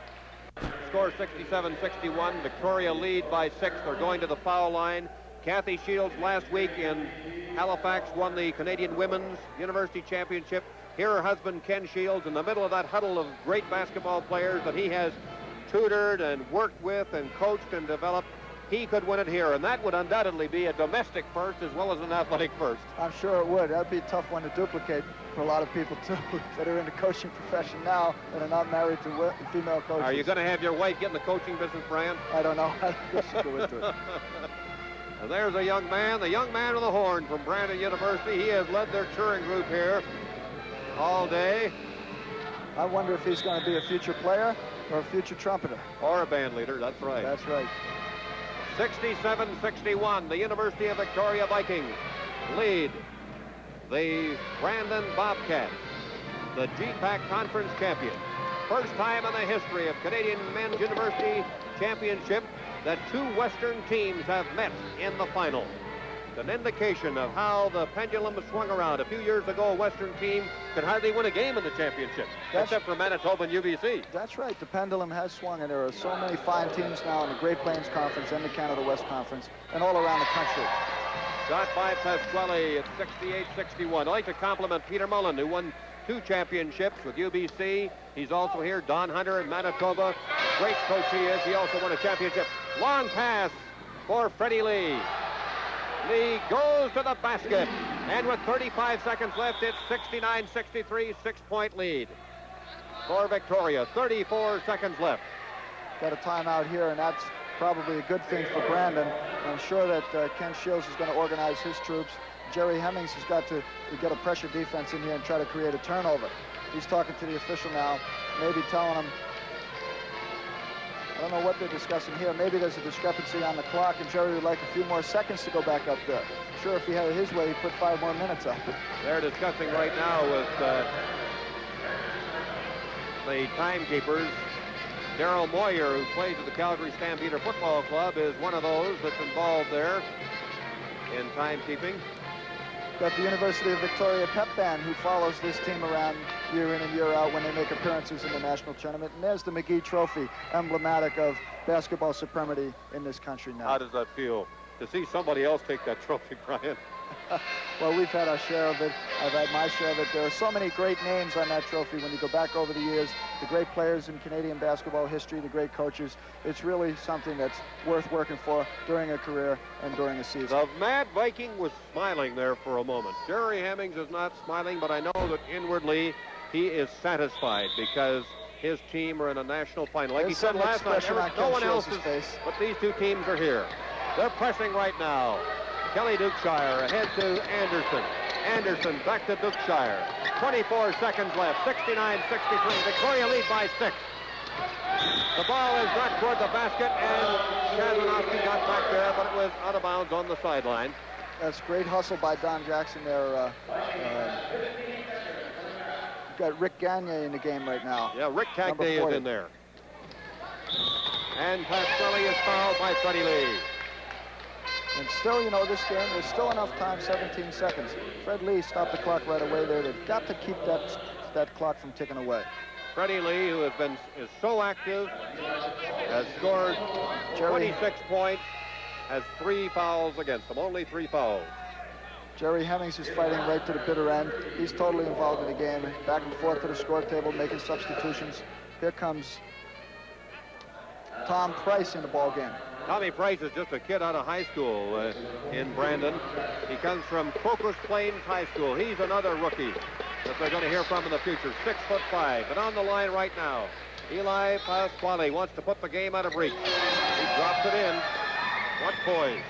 score 67-61. Victoria lead by 6. They're going to the foul line. Kathy Shields last week in Halifax won the Canadian Women's University Championship. Here her husband Ken Shields in the middle of that huddle of great basketball players that he has tutored and worked with and coached and developed. He could win it here, and that would undoubtedly be a domestic first as well as an athletic first. I'm sure it would. That'd be a tough one to duplicate for a lot of people, too, that are in the coaching profession now and are not married to female coaches. Are you going to have your wife get in the coaching business, Brian? I don't know. I guess she'll go into it. And there's a young man, the young man with the horn from Brandon University. He has led their touring group here all day. I wonder if he's going to be a future player or a future trumpeter. Or a band leader, that's right. That's right. 67-61, the University of Victoria Vikings lead the Brandon Bobcats, the GPAC Conference champion. First time in the history of Canadian Men's University Championship that two Western teams have met in the final. It's an indication of how the pendulum has swung around. A few years ago, a Western team could hardly win a game in the championship, except for Manitoba and UVIC. That's right. The pendulum has swung, and there are so many fine teams now in the Great Plains Conference and the Canada West Conference and all around the country. Shot by Pasquale at 68-61. I'd like to compliment Peter Mullen, who won 2 championships with UBC. He's also here. Don Hunter in Manitoba. Great coach he is. He also won a championship. Long pass for Freddie Lee. Lee goes to the basket. And with 35 seconds left, it's 69-63, 6-point lead for Victoria. 34 seconds left. Got a timeout here, and that's probably a good thing for Brandon. I'm sure that Ken Shields is going to organize his troops. Jerry Hemmings has got to get a pressure defense in here and try to create a turnover. He's talking to the official now, maybe telling him, I don't know what they're discussing here. Maybe there's a discrepancy on the clock, and Jerry would like a few more seconds to go back up there. Sure, if he had it his way, he'd put 5 more minutes up. They're discussing right now with the timekeepers. Daryl Moyer, who plays at the Calgary Stampeder Football Club, is one of those that's involved there in timekeeping. Got the University of Victoria pep band, who follows this team around year in and year out when they make appearances in the national tournament. And there's the McGee Trophy, emblematic of basketball supremacy in this country now. How does that feel to see somebody else take that trophy, Brian? Well, we've had our share of it. I've had my share of it. There are so many great names on that trophy when you go back over the years. The great players in Canadian basketball history, the great coaches. It's really something that's worth working for during a career and during a season. The Mad Viking was smiling there for a moment. Jerry Hemmings is not smiling, but I know that inwardly he is satisfied because his team are in a national final. Like he said last night, no one else is, but these two teams are here. They're pressing right now. Kelly Dukeshire ahead to Anderson. Anderson back to Dukeshire. 24 seconds left. 69-63. Victoria lead by 6. The ball is not toward the basket, and Kazanowski got back there, but it was out of bounds on the sideline. That's great hustle by Don Jackson there. Got Rick Gagne in the game right now. Yeah, Rick Cagney is in there. And Pasquale is fouled by Freddie Lee. And still, you know, this game, there's still enough time, 17 seconds. Fred Lee stopped the clock right away there. They've got to keep that clock from ticking away. Freddie Lee, who is so active, has scored 26 points, has 3 fouls against him, only 3 fouls. Jerry Hemmings is fighting right to the bitter end. He's totally involved in the game, back and forth to the score table, making substitutions. Here comes Tom Price in the ball game. Tommy Price is just a kid out of high school in Brandon. He comes from Crocus Plains High School. He's another rookie that they're going to hear from in the future. 6'5", but on the line right now. Eli Pasquale wants to put the game out of reach. He drops it in. What poise.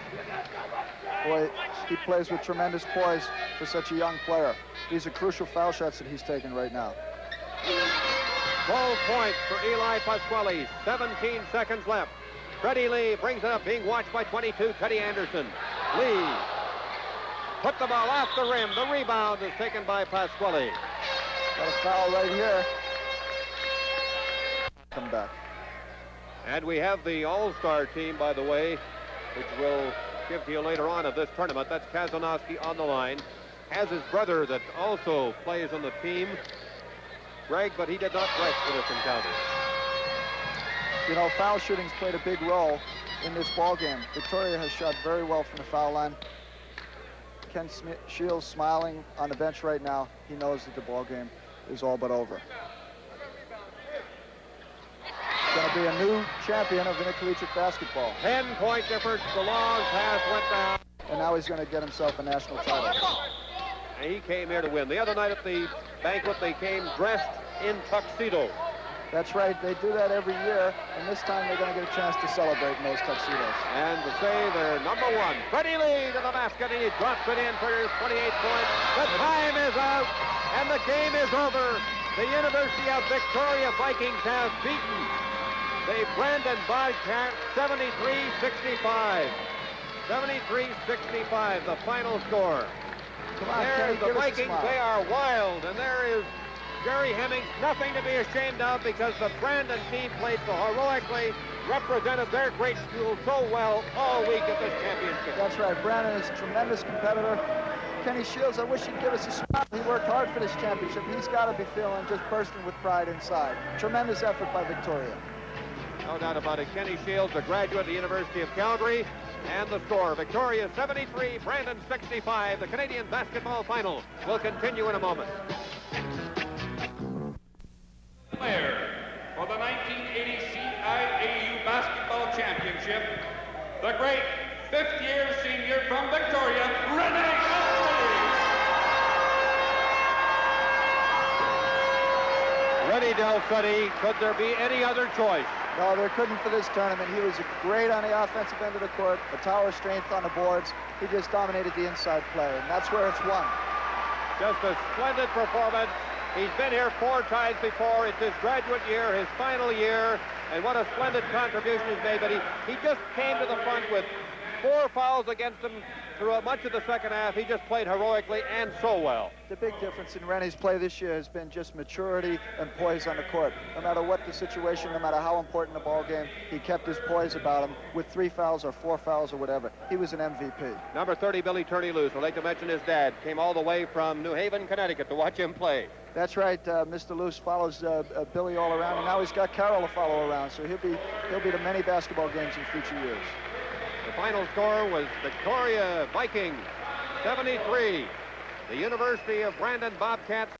Boy, he plays with tremendous poise for such a young player. These are crucial foul shots that he's taking right now. 12 points for Eli Pasquale. 17 seconds left. Freddie Lee brings it up, being watched by 22, Teddy Anderson. Lee put the ball off the rim. The rebound is taken by Pasquale. Got a foul right here. Come back. And we have the all-star team, by the way, which we'll give to you later on of this tournament. That's Kazanowski on the line. Has his brother that also plays on the team, Greg, but he did not dress for this encounter. You know, foul shooting's played a big role in this ball game. Victoria has shot very well from the foul line. Ken Shields smiling on the bench right now. He knows that the ball game is all but over. It's going to be a new champion of intercollegiate basketball. 10-point difference. The long pass went down. And now he's going to get himself a national title. And he came here to win. The other night at the banquet, they came dressed in tuxedos. That's right. They do that every year, and this time they're going to get a chance to celebrate in those tuxedos. And to say they're number one. Freddie Lee to the basket, and he drops it in for his 28 points. The time is out, and the game is over. The University of Victoria Vikings have beaten the Brandon Bobcats 73-65. 73-65, the final score. Come on, There's Kenny, the Vikings. They are wild, and there is Jerry Hemmings, nothing to be ashamed of because the Brandon team played so heroically, represented their great school so well all week at this championship. That's right. Brandon is a tremendous competitor. Kenny Shields, I wish he'd give us a smile. He worked hard for this championship. He's got to be feeling just bursting with pride inside. Tremendous effort by Victoria. No doubt about it. Kenny Shields, a graduate of the University of Calgary, and the score. Victoria 73, Brandon 65. The Canadian basketball final will continue in a moment. Player for the 1980 CIAU Basketball Championship, the great fifth-year senior from Victoria, Rene Del Suddy, could there be any other choice? No, there couldn't for this tournament. He was great on the offensive end of the court, a tower of strength on the boards. He just dominated the inside play, and that's where it's won. Just a splendid performance. He's been here 4 times before. It's his graduate year, his final year, and what a splendid contribution he's made. But he just came to the front with 4 fouls against him throughout much of the second half. He just played heroically and so well. The big difference in Rene's play this year has been just maturity and poise on the court. No matter what the situation, no matter how important the ball game, he kept his poise about him with 3 fouls or 4 fouls or whatever. He was an MVP. Number 30, Billy Turney Luce. I'd like to mention his dad came all the way from New Haven, Connecticut to watch him play. That's right. Mr. Luce follows Billy all around, and now he's got Carol to follow around. So he'll be to many basketball games in future years. The final score was Victoria Vikings 73. The University of Brandon Bobcats